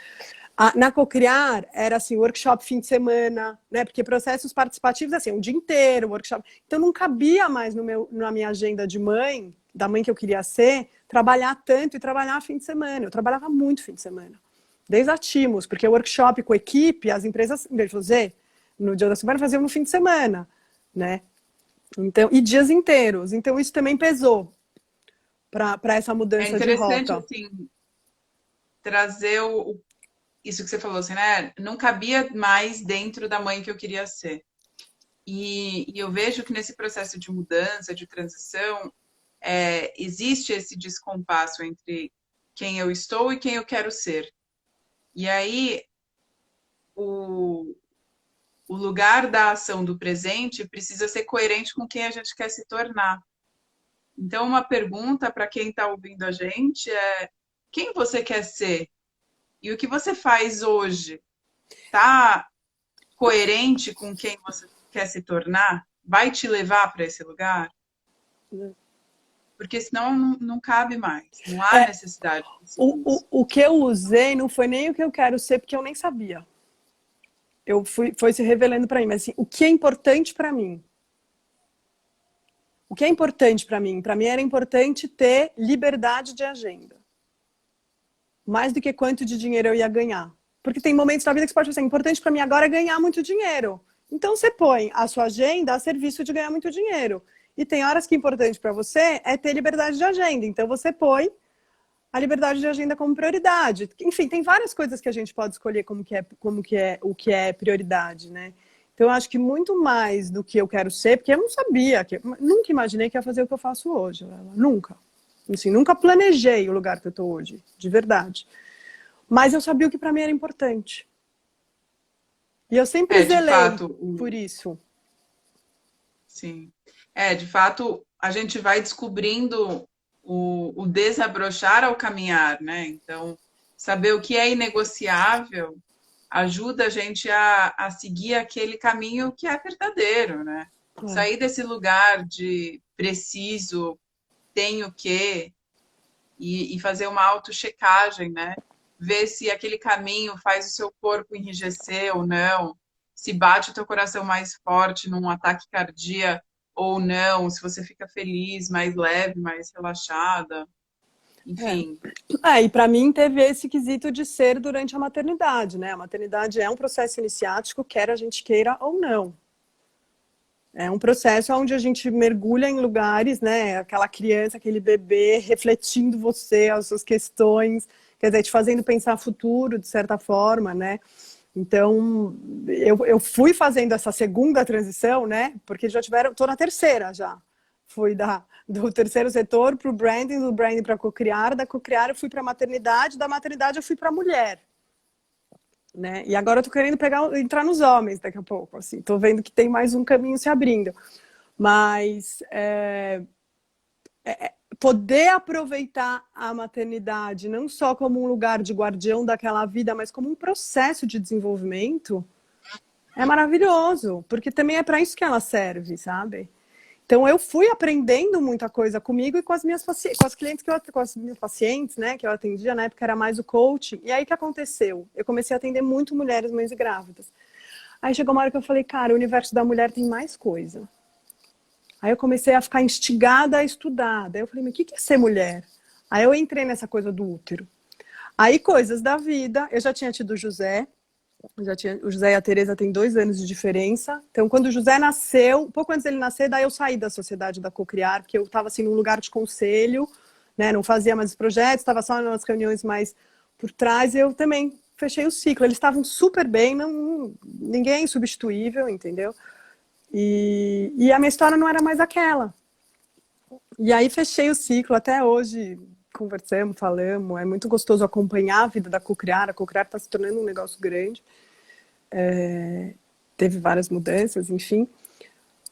Speaker 2: Na Cocriar era assim, workshop fim de semana, né? Porque processos participativos, assim, um dia inteiro, workshop. Então não cabia mais na minha agenda de mãe, da mãe que eu queria ser, trabalhar tanto e trabalhar fim de semana. Eu trabalhava muito fim de semana. Desde a Timos, porque o workshop com equipe, as empresas, em vez de fazer no dia da semana, faziam no fim de semana, né? Então, e dias inteiros. Então isso também pesou para essa
Speaker 1: É
Speaker 2: mudança de
Speaker 1: interessante
Speaker 2: rota.
Speaker 1: assim trazer isso que você falou, assim, né? Não cabia mais dentro da mãe que eu queria ser. E eu vejo que nesse processo de mudança, de transição, existe esse descompasso entre quem eu estou e quem eu quero ser. E aí o, o lugar da ação do presente precisa ser coerente com quem a gente quer se tornar. Então, uma pergunta para quem está ouvindo a gente é: quem você quer ser? E o que você faz hoje está coerente com quem você quer se tornar? Vai te levar para esse lugar? Porque senão não cabe mais, não há
Speaker 2: É,
Speaker 1: necessidade de
Speaker 2: o que eu usei não foi nem o que eu quero ser, porque eu nem sabia. Foi se revelando para mim, mas assim, o que é importante para mim? O que é importante para mim? Para mim era importante ter liberdade de agenda. Mais do que quanto de dinheiro eu ia ganhar. Porque tem momentos na vida que você pode dizer, importante para mim agora é ganhar muito dinheiro. Então você põe a sua agenda a serviço de ganhar muito dinheiro. E tem horas que é importante para você é ter liberdade de agenda. Então você põe a liberdade de agenda como prioridade. Enfim, tem várias coisas que a gente pode escolher o que é prioridade, né? Então, eu acho que muito mais do que eu quero ser, porque eu não sabia, nunca imaginei que ia fazer o que eu faço hoje. Nunca. Assim, nunca planejei o lugar que eu estou hoje, de verdade. Mas eu sabia o que para mim era importante. E eu sempre
Speaker 1: É, de
Speaker 2: zelei
Speaker 1: fato,
Speaker 2: por isso.
Speaker 1: sim. É, de fato, a gente vai descobrindo o desabrochar ao caminhar, né? Então, saber o que é inegociável ajuda a gente a seguir aquele caminho que é verdadeiro, né?
Speaker 2: É.
Speaker 1: Sair desse lugar de preciso, tenho que, e fazer uma autochecagem, né? Ver se aquele caminho faz o seu corpo enrijecer ou não, se bate o teu coração mais forte num ataque cardíaco ou não, se você fica feliz, mais leve, mais relaxada,
Speaker 2: É.
Speaker 1: enfim.
Speaker 2: E para mim teve esse quesito de ser durante a maternidade, né? A maternidade é um processo iniciático, quer a gente queira ou não. É um processo onde a gente mergulha em lugares, né? Aquela criança, aquele bebê refletindo você, as suas questões, quer dizer, te fazendo pensar futuro, de certa forma, né? Então, eu fui fazendo essa segunda transição, né? Porque já tiveram, tô na terceira já. Fui do terceiro setor para o branding, do branding para cocriar, da cocriar eu fui para a maternidade, da maternidade eu fui para a mulher. Né? E agora eu tô querendo entrar nos homens daqui a pouco, assim, tô vendo que tem mais um caminho se abrindo. Mas poder aproveitar a maternidade não só como um lugar de guardião daquela vida, mas como um processo de desenvolvimento, é maravilhoso, porque também é para isso que ela serve, sabe? Então eu fui aprendendo muita coisa comigo e com as minhas pacientes, com as clientes com as minhas pacientes, né, que eu atendia na época era mais o coaching. E aí o que aconteceu? Eu comecei a atender muito mulheres mães e grávidas. Aí chegou uma hora que eu falei, cara, o universo da mulher tem mais coisa. Aí eu comecei a ficar instigada a estudar. Daí eu falei, mas o que é ser mulher? Aí eu entrei nessa coisa do útero. Aí coisas da vida, eu já tinha tido o José, o José e a Tereza têm 2 anos de diferença. Então, quando o José nasceu, pouco antes dele nascer, daí eu saí da sociedade da Cocriar, porque eu estava assim num lugar de conselho, né? Não fazia mais os projetos, estava só nas reuniões mais por trás. E eu também fechei o ciclo. Eles estavam super bem, ninguém é insubstituível, entendeu? E a minha história não era mais aquela. E aí fechei o ciclo, até hoje conversamos, falamos, é muito gostoso acompanhar a vida da Cocriar. A Cocriar está se tornando um negócio grande. Teve várias mudanças, enfim.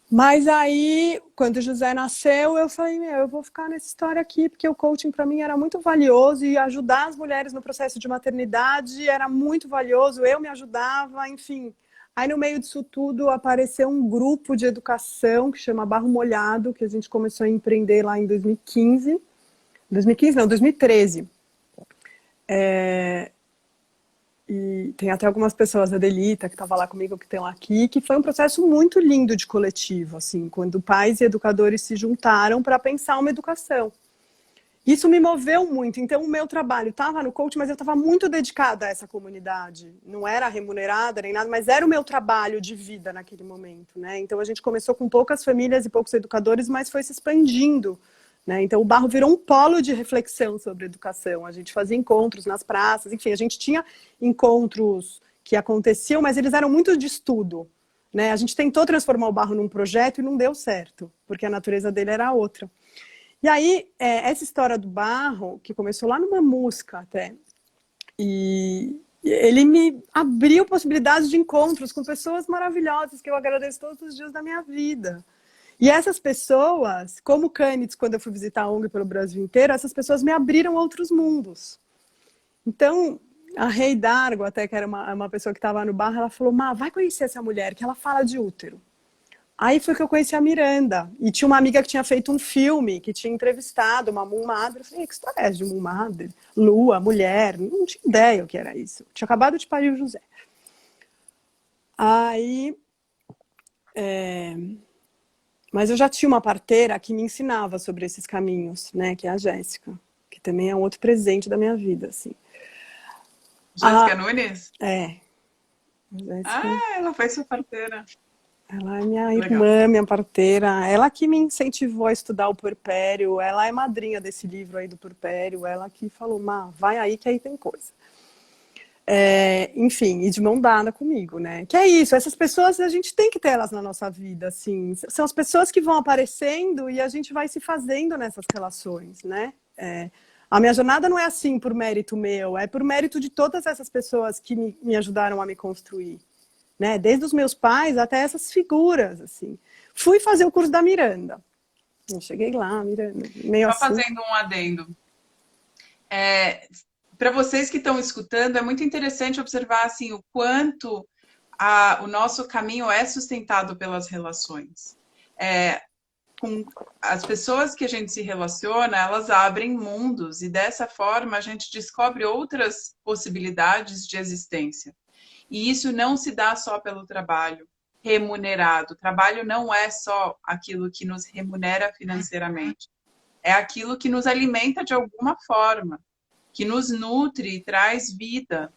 Speaker 2: Mas aí, quando o José nasceu, eu falei, meu, eu vou ficar nessa história aqui, porque o coaching para mim era muito valioso e ajudar as mulheres no processo de maternidade era muito valioso, eu me ajudava, enfim. Aí, no meio disso tudo, apareceu um grupo de educação que chama Barro Molhado, que a gente começou a empreender lá em 2015. 2015 não, 2013. E tem até algumas pessoas, a Delita, que estava lá comigo, que estão aqui, que foi um processo muito lindo de coletivo, assim, quando pais e educadores se juntaram para pensar uma educação. Isso me moveu muito. Então, o meu trabalho estava no coach, mas eu estava muito dedicada a essa comunidade. Não era remunerada nem nada, mas era o meu trabalho de vida naquele momento, né? Então, a gente começou com poucas famílias e poucos educadores, mas foi se expandindo. Né? Então, o Barro virou um polo de reflexão sobre educação. A gente fazia encontros nas praças, enfim, a gente tinha encontros que aconteciam, mas eles eram muito de estudo. Né? A gente tentou transformar o Barro num projeto e não deu certo, porque a natureza dele era outra. E aí, essa história do Barro, que começou lá numa música até, e ele me abriu possibilidades de encontros com pessoas maravilhosas que eu agradeço todos os dias da minha vida. E essas pessoas, como Canitz, quando eu fui visitar a ONG pelo Brasil inteiro, essas pessoas me abriram outros mundos. Então, a Rei Dargo, até que era uma pessoa que estava no bar, ela falou, Má, vai conhecer essa mulher, que ela fala de útero. Aí foi que eu conheci a Miranda. E tinha uma amiga que tinha feito um filme, que tinha entrevistado uma Moon Mother. Eu falei, que história é essa de Moon Mother? Lua, mulher, não tinha ideia o que era isso. Tinha acabado de parir o José. Aí... Mas eu já tinha uma parteira que me ensinava sobre esses caminhos, né? Que é a Jéssica, que também é um outro presente da minha vida, assim.
Speaker 1: Jéssica Nunes?
Speaker 2: É. A Jéssica,
Speaker 1: Ah, ela foi sua parteira.
Speaker 2: ela é minha
Speaker 1: Legal.
Speaker 2: irmã, minha parteira. Ela que me incentivou a estudar o puerpério. Ela é madrinha desse livro aí do puerpério. Ela que falou, Má, vai aí que aí tem coisa. Enfim, e de mão dada comigo, né? Que é isso, essas pessoas a gente tem que ter elas na nossa vida, assim. São as pessoas que vão aparecendo e a gente vai se fazendo nessas relações, né? A minha jornada não é assim por mérito meu, é por mérito de todas essas pessoas que me ajudaram a me construir, né? Desde os meus pais até essas figuras, assim. Fui fazer o curso da Miranda. Eu cheguei lá, Miranda, meio
Speaker 1: Só
Speaker 2: assim.
Speaker 1: fazendo um adendo. Para vocês que estão escutando, é muito interessante observar assim, o quanto o nosso caminho é sustentado pelas relações. Com as pessoas que a gente se relaciona, elas abrem mundos e dessa forma a gente descobre outras possibilidades de existência. E isso não se dá só pelo trabalho remunerado. O trabalho não é só aquilo que nos remunera financeiramente. É aquilo que nos alimenta de alguma forma, que nos nutre e traz vida.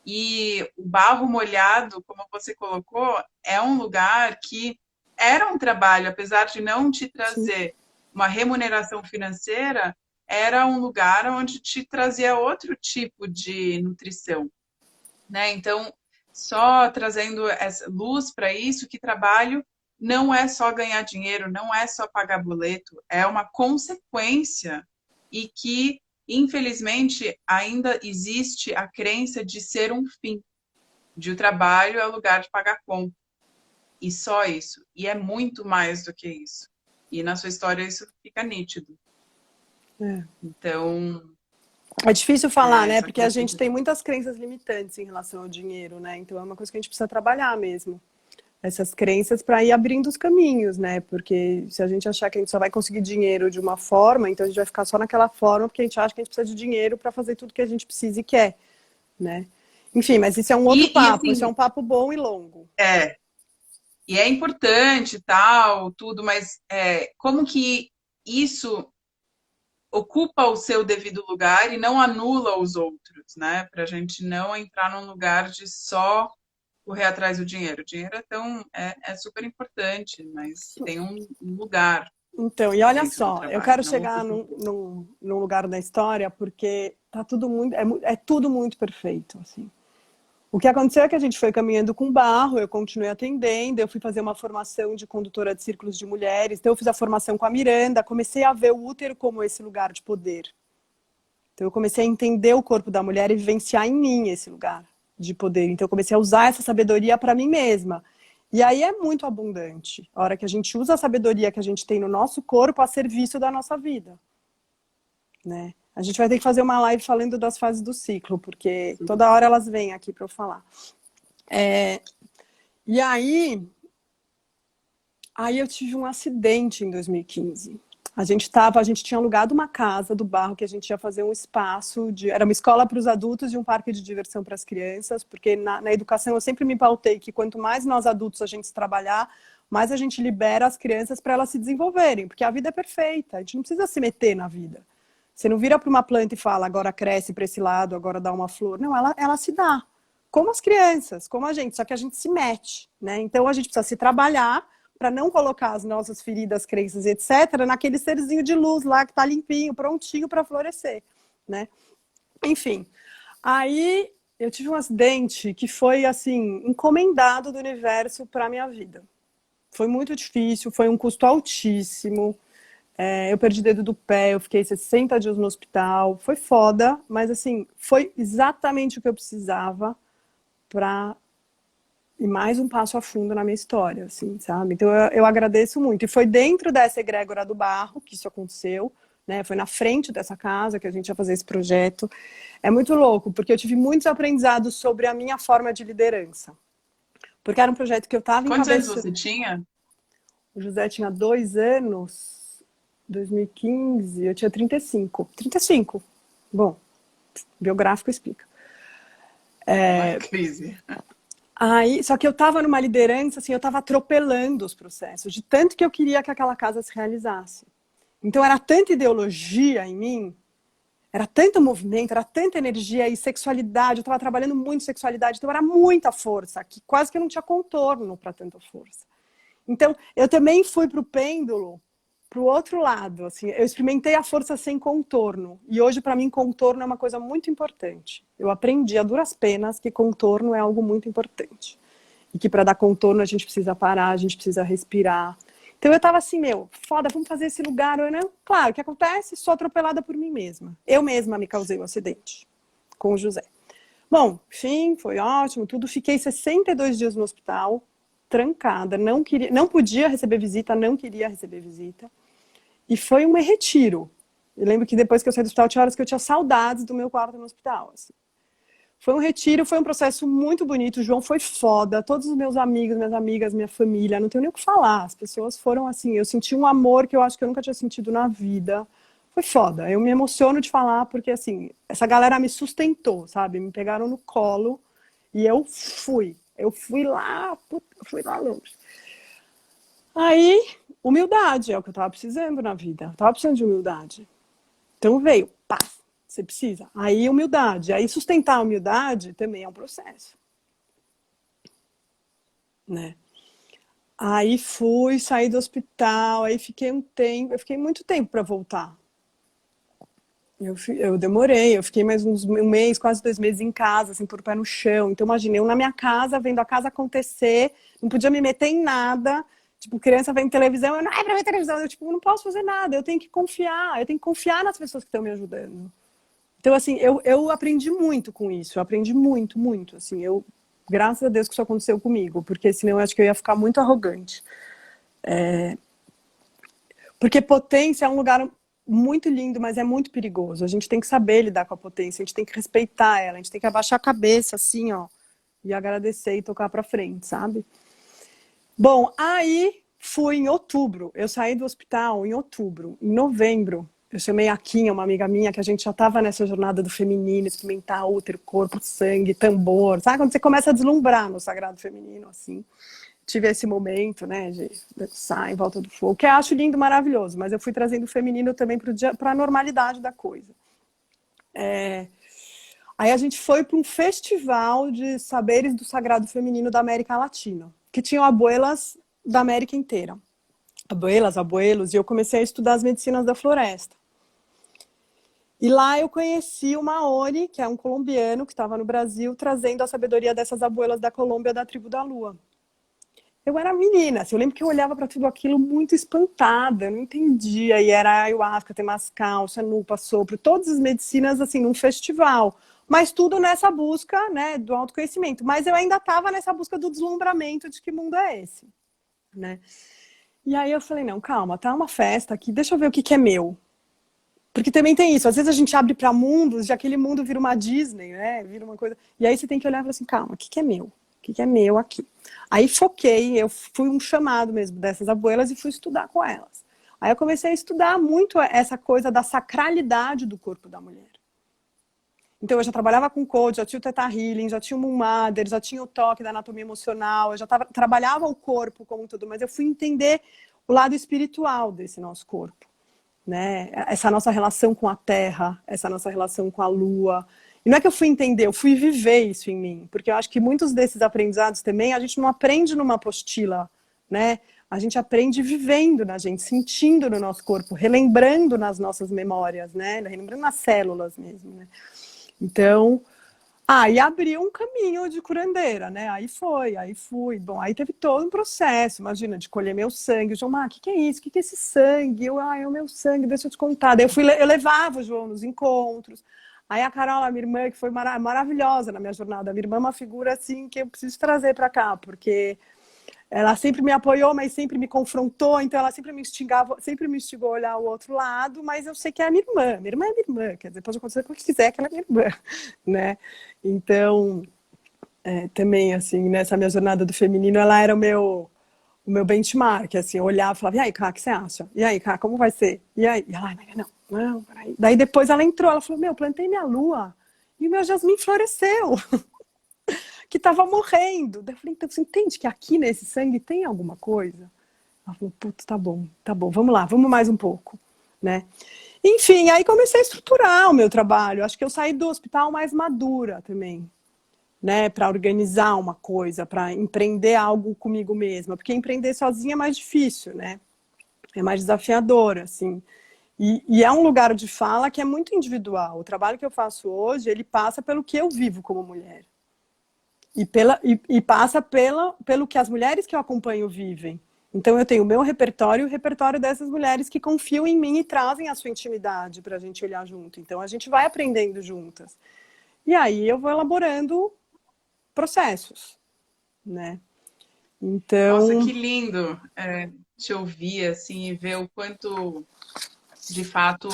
Speaker 1: E o barro molhado, como você colocou, é um lugar que era um trabalho, apesar de não te
Speaker 2: Sim.
Speaker 1: trazer uma remuneração financeira, era um lugar onde te trazia outro tipo de nutrição, né? Então, só trazendo essa luz para isso, que trabalho não é só ganhar dinheiro, não é só pagar boleto, é uma consequência e que, infelizmente, ainda existe a crença de ser um fim, de o trabalho é o lugar de pagar conta. E só isso. E é muito mais do que isso. E na sua história isso fica nítido.
Speaker 2: É.
Speaker 1: Então,
Speaker 2: É difícil falar, né?
Speaker 1: essa
Speaker 2: Porque a
Speaker 1: coisa
Speaker 2: gente
Speaker 1: de...
Speaker 2: tem muitas crenças limitantes em relação ao dinheiro, né? Então é uma coisa que a gente precisa trabalhar mesmo. Essas crenças para ir abrindo os caminhos, né? Porque se a gente achar que a gente só vai conseguir dinheiro de uma forma, então a gente vai ficar só naquela forma porque a gente acha que a gente precisa de dinheiro para fazer tudo que a gente precisa e quer, né? Enfim, mas isso é um outro
Speaker 1: E
Speaker 2: papo, isso é
Speaker 1: assim,
Speaker 2: um papo bom e longo.
Speaker 1: é, e é importante, tal, tudo, mas como que isso ocupa o seu devido lugar e não anula os outros, né? Para a gente não entrar num lugar de só correr atrás do dinheiro. O dinheiro é super importante, mas tem um lugar
Speaker 2: Então, e olha
Speaker 1: dentro do
Speaker 2: só, eu
Speaker 1: trabalho,
Speaker 2: quero
Speaker 1: não
Speaker 2: chegar
Speaker 1: ocupa tudo.
Speaker 2: num lugar da história porque tá tudo muito, é tudo muito perfeito, assim. O que aconteceu é que a gente foi caminhando com barro, eu continuei atendendo, eu fui fazer uma formação de condutora de círculos de mulheres, então eu fiz a formação com a Miranda, comecei a ver o útero como esse lugar de poder. Então eu comecei a entender o corpo da mulher e vivenciar em mim esse lugar de poder. Então eu comecei a usar essa sabedoria para mim mesma. E aí é muito abundante, a hora que a gente usa a sabedoria que a gente tem no nosso corpo a serviço da nossa vida, né? A gente vai ter que fazer uma live falando das fases do ciclo, porque toda hora elas vêm aqui para eu falar. E aí eu tive um acidente em 2015. A gente tinha alugado uma casa do bairro que a gente ia fazer um espaço era uma escola para os adultos e um parque de diversão para as crianças, porque na educação eu sempre me pautei que quanto mais nós adultos a gente trabalhar, mais a gente libera as crianças para elas se desenvolverem, porque a vida é perfeita, a gente não precisa se meter na vida. Você não vira para uma planta e fala, agora cresce para esse lado, agora dá uma flor. Não, ela se dá. Como as crianças, como a gente, só que a gente se mete, né? Então a gente precisa se trabalhar para não colocar as nossas feridas, crenças, etc., naquele serzinho de luz lá que está limpinho, prontinho para florescer, né? Enfim, aí eu tive um acidente que foi, assim, encomendado do universo para a minha vida. Foi muito difícil, foi um custo altíssimo. Eu perdi o dedo do pé, eu fiquei 60 dias no hospital. Foi foda, mas, assim, foi exatamente o que eu precisava para e mais um passo a fundo na minha história, assim, sabe? Então eu agradeço muito. E foi dentro dessa egrégora do barro que isso aconteceu, né? Foi na frente dessa casa que a gente ia fazer esse projeto. É muito louco, porque eu tive muitos aprendizados sobre a minha forma de liderança. Porque era um projeto que eu estava
Speaker 1: Quantos anos
Speaker 2: encabeçando.
Speaker 1: você tinha?
Speaker 2: O José tinha 2 anos, 2015, eu tinha 35. 35. Bom, biográfico explica.
Speaker 1: Uma crise.
Speaker 2: Aí, só que eu estava numa liderança, assim, eu estava atropelando os processos, de tanto que eu queria que aquela casa se realizasse. Então era tanta ideologia em mim, era tanto movimento, era tanta energia e sexualidade, eu estava trabalhando muito sexualidade, então era muita força, que quase que eu não tinha contorno para tanta força. Então eu também fui para o pêndulo, para o outro lado, assim, eu experimentei a força sem contorno, e hoje para mim contorno é uma coisa muito importante. Eu aprendi a duras penas que contorno é algo muito importante. E que para dar contorno a gente precisa parar, a gente precisa respirar. Então eu tava assim, foda, vamos fazer esse lugar. Eu, né? Claro, o que acontece? Sou atropelada por mim mesma. Eu mesma me causei o acidente com o José. Bom, sim, foi ótimo, tudo. Fiquei 62 dias no hospital, trancada, não queria, não podia receber visita, não queria receber visita. E foi um retiro. Eu lembro que depois que eu saí do hospital, tinha horas que eu tinha saudades do meu quarto no hospital. Assim. Foi um retiro, foi um processo muito bonito. O João foi foda. Todos os meus amigos, minhas amigas, minha família, não tenho nem o que falar. As pessoas foram assim. Eu senti um amor que eu acho que eu nunca tinha sentido na vida. Foi foda. Eu me emociono de falar porque, assim, essa galera me sustentou, sabe? Me pegaram no colo e eu fui. Eu fui lá, eu fui lá longe. Aí, humildade é o que eu tava precisando na vida. Eu tava precisando de humildade. Então veio, pá, você precisa. Aí humildade. Aí sustentar a humildade também é um processo, né? Aí fui, saí do hospital, aí fiquei um tempo, eu fiquei muito tempo para voltar. Eu demorei, eu fiquei mais um mês, quase 2 meses em casa, assim, por pé no chão. Então, imaginei, eu na minha casa, vendo a casa acontecer, não podia me meter em nada. Tipo, criança vendo televisão, eu não é pra ver televisão, eu, tipo, não posso fazer nada, eu tenho que confiar nas pessoas que estão me ajudando. Então, assim, eu aprendi muito com isso, eu aprendi muito, muito, assim, graças a Deus que isso aconteceu comigo, porque senão eu acho que eu ia ficar muito arrogante. Porque potência é um lugar muito lindo, mas é muito perigoso. A gente tem que saber lidar com a potência, a gente tem que respeitar ela, a gente tem que abaixar a cabeça, assim, ó, e agradecer e tocar pra frente, sabe? Bom, aí fui em outubro. Eu saí do hospital em outubro. Em novembro, eu chamei a Quinha, uma amiga minha, que a gente já estava nessa jornada do feminino, experimentar útero, corpo, sangue, tambor. Sabe quando você começa a deslumbrar no sagrado feminino, assim? Tive esse momento, né, de dançar em volta do fogo, que eu acho lindo, maravilhoso, mas eu fui trazendo o feminino também para a normalidade da coisa. Aí a gente foi para um festival de saberes do sagrado feminino da América Latina, que tinham abuelas da América inteira. Abuelas, abuelos, e eu comecei a estudar as medicinas da floresta. E lá eu conheci o Maori, que é um colombiano que estava no Brasil, trazendo a sabedoria dessas abuelas da Colômbia, da tribo da Lua. Eu era menina, assim, eu lembro que eu olhava para tudo aquilo muito espantada, não entendia, e era ayahuasca, temazcal, chanupa, sopro, todas as medicinas, assim, num festival. Mas tudo nessa busca, né, do autoconhecimento. Mas eu ainda estava nessa busca do deslumbramento de que mundo é esse, né? E aí eu falei, não, calma, tá uma festa aqui, deixa eu ver o que é meu. Porque também tem isso, às vezes a gente abre para mundos e aquele mundo vira uma Disney, né? Vira uma coisa. E aí você tem que olhar e falar assim, calma, o que é meu? O que é meu aqui? Aí foquei, eu fui um chamado mesmo dessas abuelas e fui estudar com elas. Aí eu comecei a estudar muito essa coisa da sacralidade do corpo da mulher. Então eu já trabalhava com coach, já tinha o Theta Healing, já tinha o Moon Mother, já tinha o toque da anatomia emocional, eu já trabalhava o corpo como um todo, mas eu fui entender o lado espiritual desse nosso corpo, né? Essa nossa relação com a terra, essa nossa relação com a lua. E não é que eu fui entender, eu fui viver isso em mim, porque eu acho que muitos desses aprendizados também a gente não aprende numa apostila, né? A gente aprende vivendo na gente, sentindo no nosso corpo, relembrando nas nossas memórias, né? Relembrando nas células mesmo, né? Então, aí abriu um caminho de curandeira, né? Aí fui. Bom, aí teve todo um processo, imagina, de colher meu sangue. O João, o que é isso? O que é esse sangue? É o meu sangue, deixa eu te contar. Daí eu levava o João nos encontros. Aí a Carola, minha irmã, que foi maravilhosa na minha jornada. A minha irmã é uma figura, assim, que eu preciso trazer para cá, porque ela sempre me apoiou, mas sempre me confrontou, então ela sempre me instigou a olhar o outro lado, mas eu sei que é a minha irmã é minha irmã, quer dizer, pode acontecer o que quiser, que ela é minha irmã, né? Então, também, assim, nessa minha jornada do feminino, ela era o meu benchmark, assim, eu olhava e falava, e aí, Cá, o que você acha? E aí, Cá, como vai ser? E aí? E ela, não, peraí. Daí depois ela entrou, ela falou, plantei minha lua e o meu jasmim floresceu. Que estava morrendo. Daí eu falei, então você entende que aqui nesse sangue tem alguma coisa? Ela falou, putz, tá bom, vamos lá, vamos mais um pouco, né? Enfim, aí comecei a estruturar o meu trabalho. Acho que eu saí do hospital mais madura também, né? Para organizar uma coisa, para empreender algo comigo mesma. Porque empreender sozinha é mais difícil, né? É mais desafiador, assim. E é um lugar de fala que é muito individual. O trabalho que eu faço hoje, ele passa pelo que eu vivo como mulher. E passa pelo que as mulheres que eu acompanho vivem. Então eu tenho o meu repertório e o repertório dessas mulheres que confiam em mim e trazem a sua intimidade para a gente olhar junto. Então a gente vai aprendendo juntas. E aí eu vou elaborando processos, né?
Speaker 1: Nossa,
Speaker 2: Então,
Speaker 1: que lindo te ouvir assim e ver o quanto, de fato,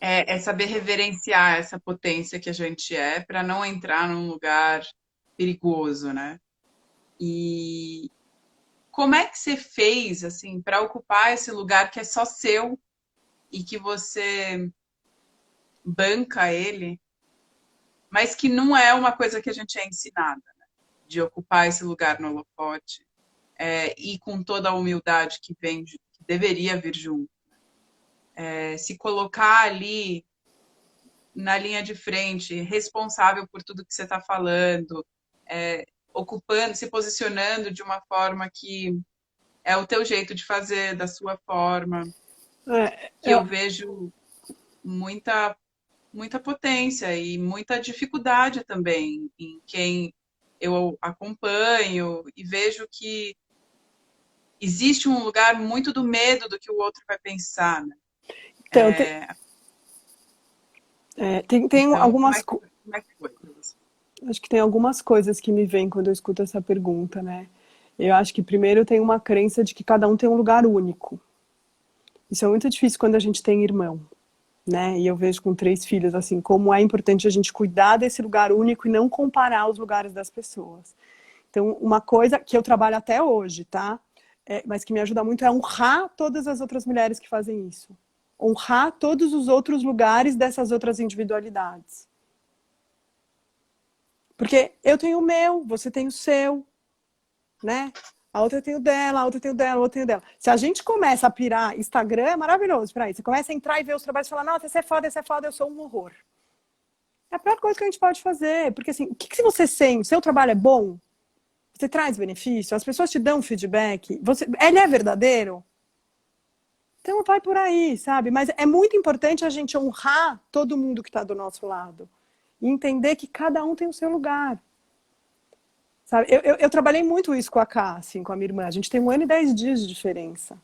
Speaker 1: é saber reverenciar essa potência que a gente é para não entrar num lugar perigoso, né? E como é que você fez assim para ocupar esse lugar que é só seu e que você banca ele, mas que não é uma coisa que a gente é ensinada, né? De ocupar esse lugar no holofote e com toda a humildade que vem, que deveria vir junto. Se colocar ali na linha de frente, responsável por tudo que você está falando, ocupando, se posicionando de uma forma que é o teu jeito de fazer, da sua forma,
Speaker 2: é,
Speaker 1: que eu vejo muita muita potência e muita dificuldade também em quem eu acompanho e vejo que existe um lugar muito do medo do que o outro vai pensar, né?
Speaker 2: então tem
Speaker 1: Então,
Speaker 2: algumas,
Speaker 1: como é que foi para você?
Speaker 2: acho que tem algumas coisas que me vêm quando eu escuto essa pergunta, né? Eu acho que primeiro tem uma crença de que cada um tem um lugar único. Isso é muito difícil quando a gente tem irmão, né? E eu vejo com 3 filhos, assim, como é importante a gente cuidar desse lugar único e não comparar os lugares das pessoas. Então, uma coisa que eu trabalho até hoje, tá? Mas que me ajuda muito é honrar todas as outras mulheres que fazem isso. Honrar todos os outros lugares dessas outras individualidades. Porque eu tenho o meu, você tem o seu, né? A outra tem o dela, a outra tem o dela, a outra tem o dela. Se a gente começa a pirar, Instagram é maravilhoso para isso. Você começa a entrar e ver os trabalhos e falar, nossa, esse é foda, eu sou um horror. É a pior coisa que a gente pode fazer. Porque assim, o que você sente? Seu trabalho é bom? Você traz benefício? As pessoas te dão feedback? Ele é verdadeiro? Então vai por aí, sabe? Mas é muito importante a gente honrar todo mundo que está do nosso lado. E entender que cada um tem o seu lugar. Sabe? Eu trabalhei muito isso com a Ká, assim, com a minha irmã. A gente tem 1 ano e 10 dias de diferença.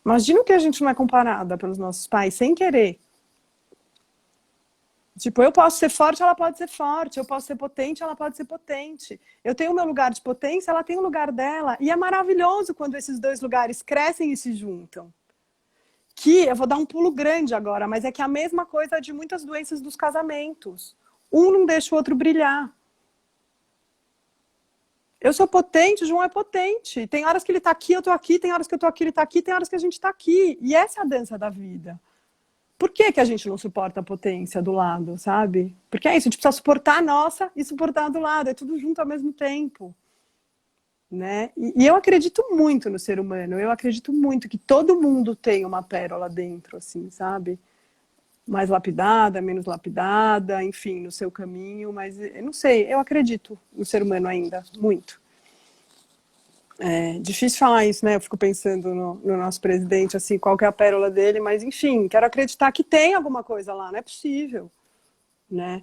Speaker 2: Imagina que a gente não é comparada pelos nossos pais, sem querer. Tipo, eu posso ser forte, ela pode ser forte. Eu posso ser potente, ela pode ser potente. Eu tenho o meu lugar de potência, ela tem o lugar dela. E é maravilhoso quando esses 2 lugares crescem e se juntam. Que, eu vou dar um pulo grande agora, mas é que é a mesma coisa de muitas doenças dos casamentos. Um não deixa o outro brilhar. Eu sou potente, o João é potente. Tem horas que ele tá aqui, eu tô aqui. Tem horas que eu tô aqui, ele tá aqui. Tem horas que a gente tá aqui. E essa é a dança da vida. Por que que a gente não suporta a potência do lado, sabe? Porque é isso, a gente precisa suportar a nossa e suportar a do lado. É tudo junto ao mesmo tempo. Né? E eu acredito muito no ser humano. Eu acredito muito que todo mundo tem uma pérola dentro, assim, sabe? Mais lapidada, menos lapidada, enfim, no seu caminho. Mas eu não sei, eu acredito no ser humano ainda, muito. É difícil falar isso, né? Eu fico pensando no nosso presidente, assim, qual que é a pérola dele, mas enfim, quero acreditar que tem alguma coisa lá, não é possível, né?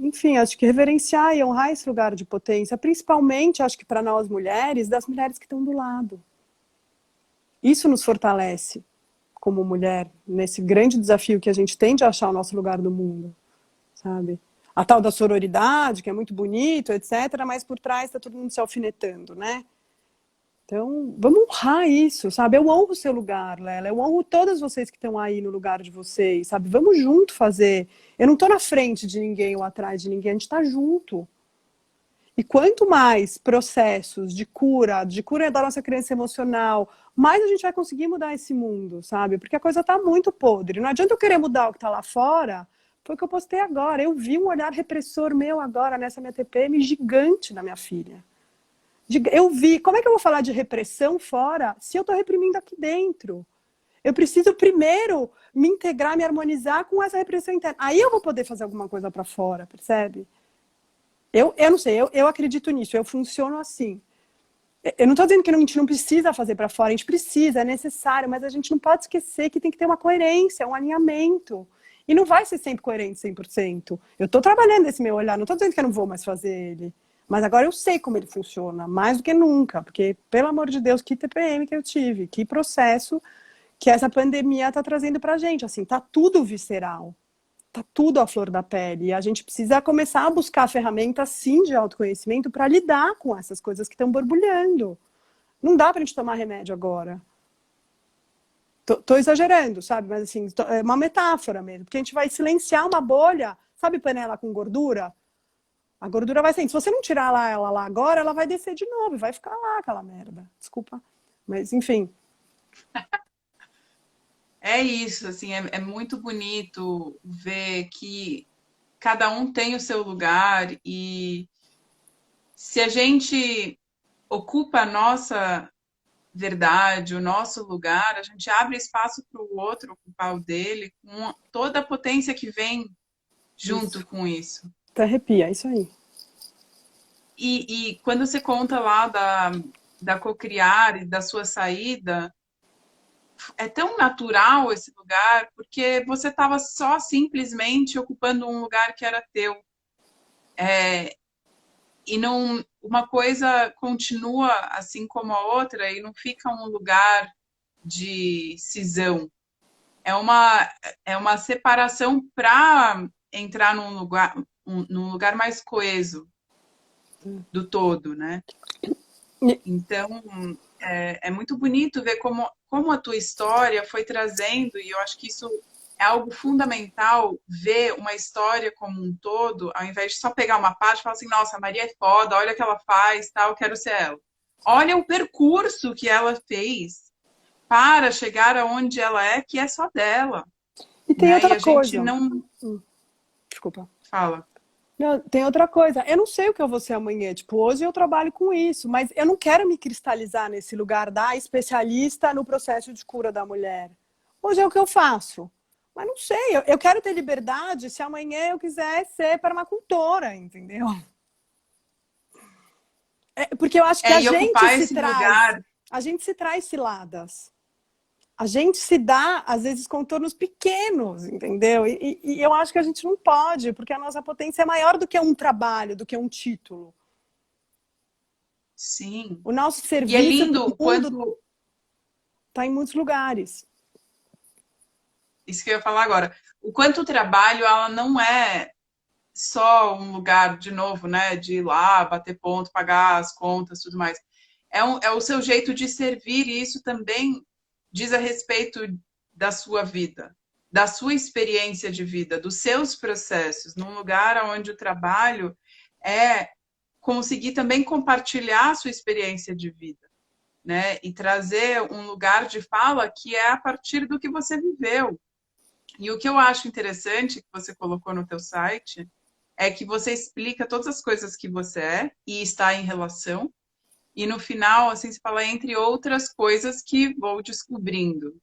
Speaker 2: Enfim, acho que reverenciar e honrar esse lugar de potência, principalmente, acho que para nós mulheres, das mulheres que estão do lado. Isso nos fortalece como mulher, nesse grande desafio que a gente tem de achar o nosso lugar no mundo, sabe? A tal da sororidade, que é muito bonito, etc., mas por trás está todo mundo se alfinetando, né? Então, vamos honrar isso, sabe? Eu honro o seu lugar, Lela. Eu honro todas vocês que estão aí no lugar de vocês, sabe? Vamos junto fazer. Eu não estou na frente de ninguém ou atrás de ninguém, a gente está junto. E quanto mais processos de cura da nossa criança emocional, mais a gente vai conseguir mudar esse mundo, sabe? Porque a coisa está muito podre. Não adianta eu querer mudar o que está lá fora. Foi o que eu postei agora. Eu vi um olhar repressor meu agora nessa minha TPM gigante na minha filha. Eu vi, como é que eu vou falar de repressão fora se eu estou reprimindo aqui dentro? Eu preciso primeiro me integrar, me harmonizar com essa repressão interna. Aí eu vou poder fazer alguma coisa para fora, percebe? Eu não sei, eu acredito nisso, eu funciono assim. Eu não estou dizendo que a gente não precisa fazer para fora, a gente precisa, é necessário, mas a gente não pode esquecer que tem que ter uma coerência, um alinhamento. E não vai ser sempre coerente 100%. Eu estou trabalhando esse meu olhar, não estou dizendo que eu não vou mais fazer ele. Mas agora eu sei como ele funciona, mais do que nunca, porque, pelo amor de Deus, que TPM que eu tive, que processo que essa pandemia está trazendo para a gente. Assim, tá tudo visceral. tá tudo à flor da pele. E a gente precisa começar a buscar ferramentas, sim, de autoconhecimento para lidar com essas coisas que estão borbulhando. Não dá pra gente tomar remédio agora. Tô exagerando, sabe? Mas assim, é uma metáfora mesmo. Porque a gente vai silenciar uma bolha, sabe panela com gordura? A gordura vai sair. Se você não tirar ela lá agora, ela vai descer de novo. Vai ficar lá aquela merda. Desculpa. Mas, enfim.
Speaker 1: É isso, assim, é muito bonito ver que cada um tem o seu lugar e se a gente ocupa a nossa verdade, o nosso lugar, a gente abre espaço para o outro ocupar o dele, com toda a potência que vem junto
Speaker 2: Isso.
Speaker 1: com isso.
Speaker 2: Até arrepia, é isso aí.
Speaker 1: E quando você conta lá da Cocriar e da sua saída, é tão natural esse lugar, porque você estava só simplesmente ocupando um lugar que era teu. E não, uma coisa continua assim como a outra e não fica um lugar de cisão. É uma, é uma separação para entrar num lugar mais coeso do todo, né? Então, é muito bonito ver como a tua história foi trazendo, e eu acho que isso é algo fundamental, ver uma história como um todo, ao invés de só pegar uma parte e falar assim, nossa, a Maria é foda, olha o que ela faz, tal, quero ser ela. Olha o percurso que ela fez para chegar aonde ela é, que é só dela,
Speaker 2: E tem
Speaker 1: né? E
Speaker 2: outra
Speaker 1: a gente
Speaker 2: coisa.
Speaker 1: não
Speaker 2: Desculpa.
Speaker 1: fala.
Speaker 2: Não, tem outra coisa. Eu não sei o que eu vou ser amanhã. Tipo, hoje eu trabalho com isso, mas eu não quero me cristalizar nesse lugar da especialista no processo de cura da mulher. Hoje é o que eu faço. Mas não sei, eu quero ter liberdade se amanhã eu quiser ser permacultora, entendeu? Porque eu acho que
Speaker 1: E ocupar esse lugar,
Speaker 2: a gente se traz ciladas. A gente se dá, às vezes, contornos pequenos, entendeu? E eu acho que a gente não pode, porque a nossa potência é maior do que um trabalho, do que um título.
Speaker 1: sim.
Speaker 2: O nosso
Speaker 1: E é
Speaker 2: serviço para
Speaker 1: lindo
Speaker 2: o mundo
Speaker 1: quando
Speaker 2: está em muitos lugares.
Speaker 1: isso que eu ia falar agora. O quanto o trabalho, ela não é só um lugar, de novo, né, de ir lá, bater ponto, pagar as contas, tudo mais. É o seu jeito de servir e isso também diz a respeito da sua vida, da sua experiência de vida, dos seus processos, num lugar onde o trabalho é conseguir também compartilhar a sua experiência de vida, né, e trazer um lugar de fala que é a partir do que você viveu. E o que eu acho interessante que você colocou no teu site é que você explica todas as coisas que você é e está em relação. E no final, assim, se fala entre outras coisas que vou descobrindo,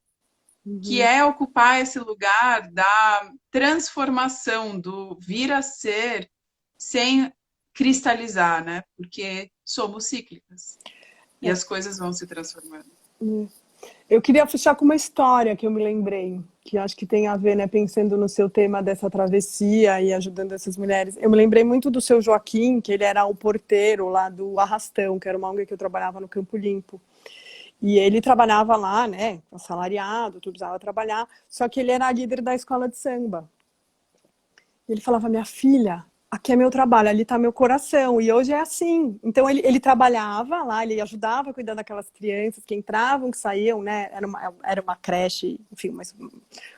Speaker 1: que
Speaker 2: Uhum.
Speaker 1: é ocupar esse lugar da transformação, do vir a ser sem cristalizar, né? Porque somos cíclicas e
Speaker 2: É.
Speaker 1: as coisas vão se transformando.
Speaker 2: Eu queria fechar com uma história que eu me lembrei, que acho que tem a ver, né, pensando no seu tema dessa travessia e ajudando essas mulheres. Eu me lembrei muito do seu Joaquim, que ele era o porteiro lá do Arrastão, que era uma ONG que eu trabalhava no Campo Limpo. E ele trabalhava lá, né, assalariado, tudo precisava trabalhar, só que ele era líder da escola de samba. E ele falava, minha filha, aqui é meu trabalho, ali está meu coração. E hoje é assim. Então ele trabalhava lá, ele ajudava a cuidar daquelas crianças que entravam, que saíam, né? Era uma creche, enfim, um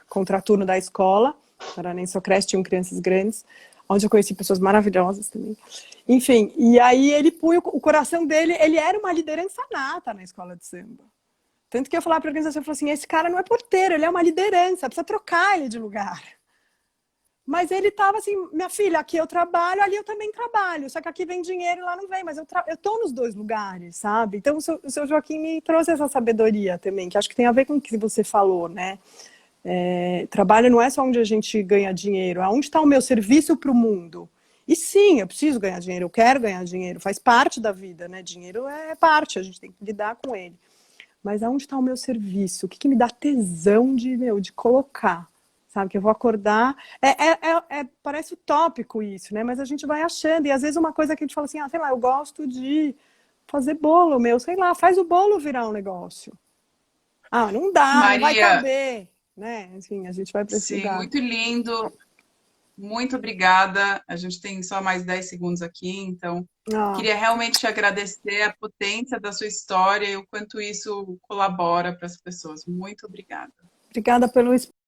Speaker 2: contraturno da escola. Não era nem só creche, tinham crianças grandes, onde eu conheci pessoas maravilhosas também. Enfim, e aí ele punha o coração dele, ele era uma liderança nata na escola de samba. Tanto que eu falava para a organização, eu falava assim, esse cara não é porteiro, ele é uma liderança, precisa trocar ele de lugar. Mas ele estava assim, minha filha, aqui eu trabalho, ali eu também trabalho. Só que aqui vem dinheiro e lá não vem, mas eu estou nos dois lugares, sabe? Então o seu Joaquim me trouxe essa sabedoria também, que acho que tem a ver com o que você falou, né? Trabalho não é só onde a gente ganha dinheiro, é onde está o meu serviço para o mundo. E sim, eu preciso ganhar dinheiro, eu quero ganhar dinheiro, faz parte da vida, né? Dinheiro é parte, a gente tem que lidar com ele. Mas aonde está o meu serviço? O que me dá tesão de colocar? Sabe, que eu vou acordar. Parece utópico isso, né? Mas a gente vai achando. E às vezes uma coisa que a gente fala assim, sei lá, eu gosto de fazer bolo, sei lá, faz o bolo virar um negócio. Não dá, não vai
Speaker 1: Maria,
Speaker 2: caber, né? Enfim, a gente vai para esse
Speaker 1: sim,
Speaker 2: lugar.
Speaker 1: muito lindo. Muito obrigada. A gente tem só mais 10 segundos aqui, então
Speaker 2: Ah,
Speaker 1: queria realmente te agradecer a potência da sua história e o quanto isso colabora para as pessoas. Muito obrigada.
Speaker 2: obrigada pelo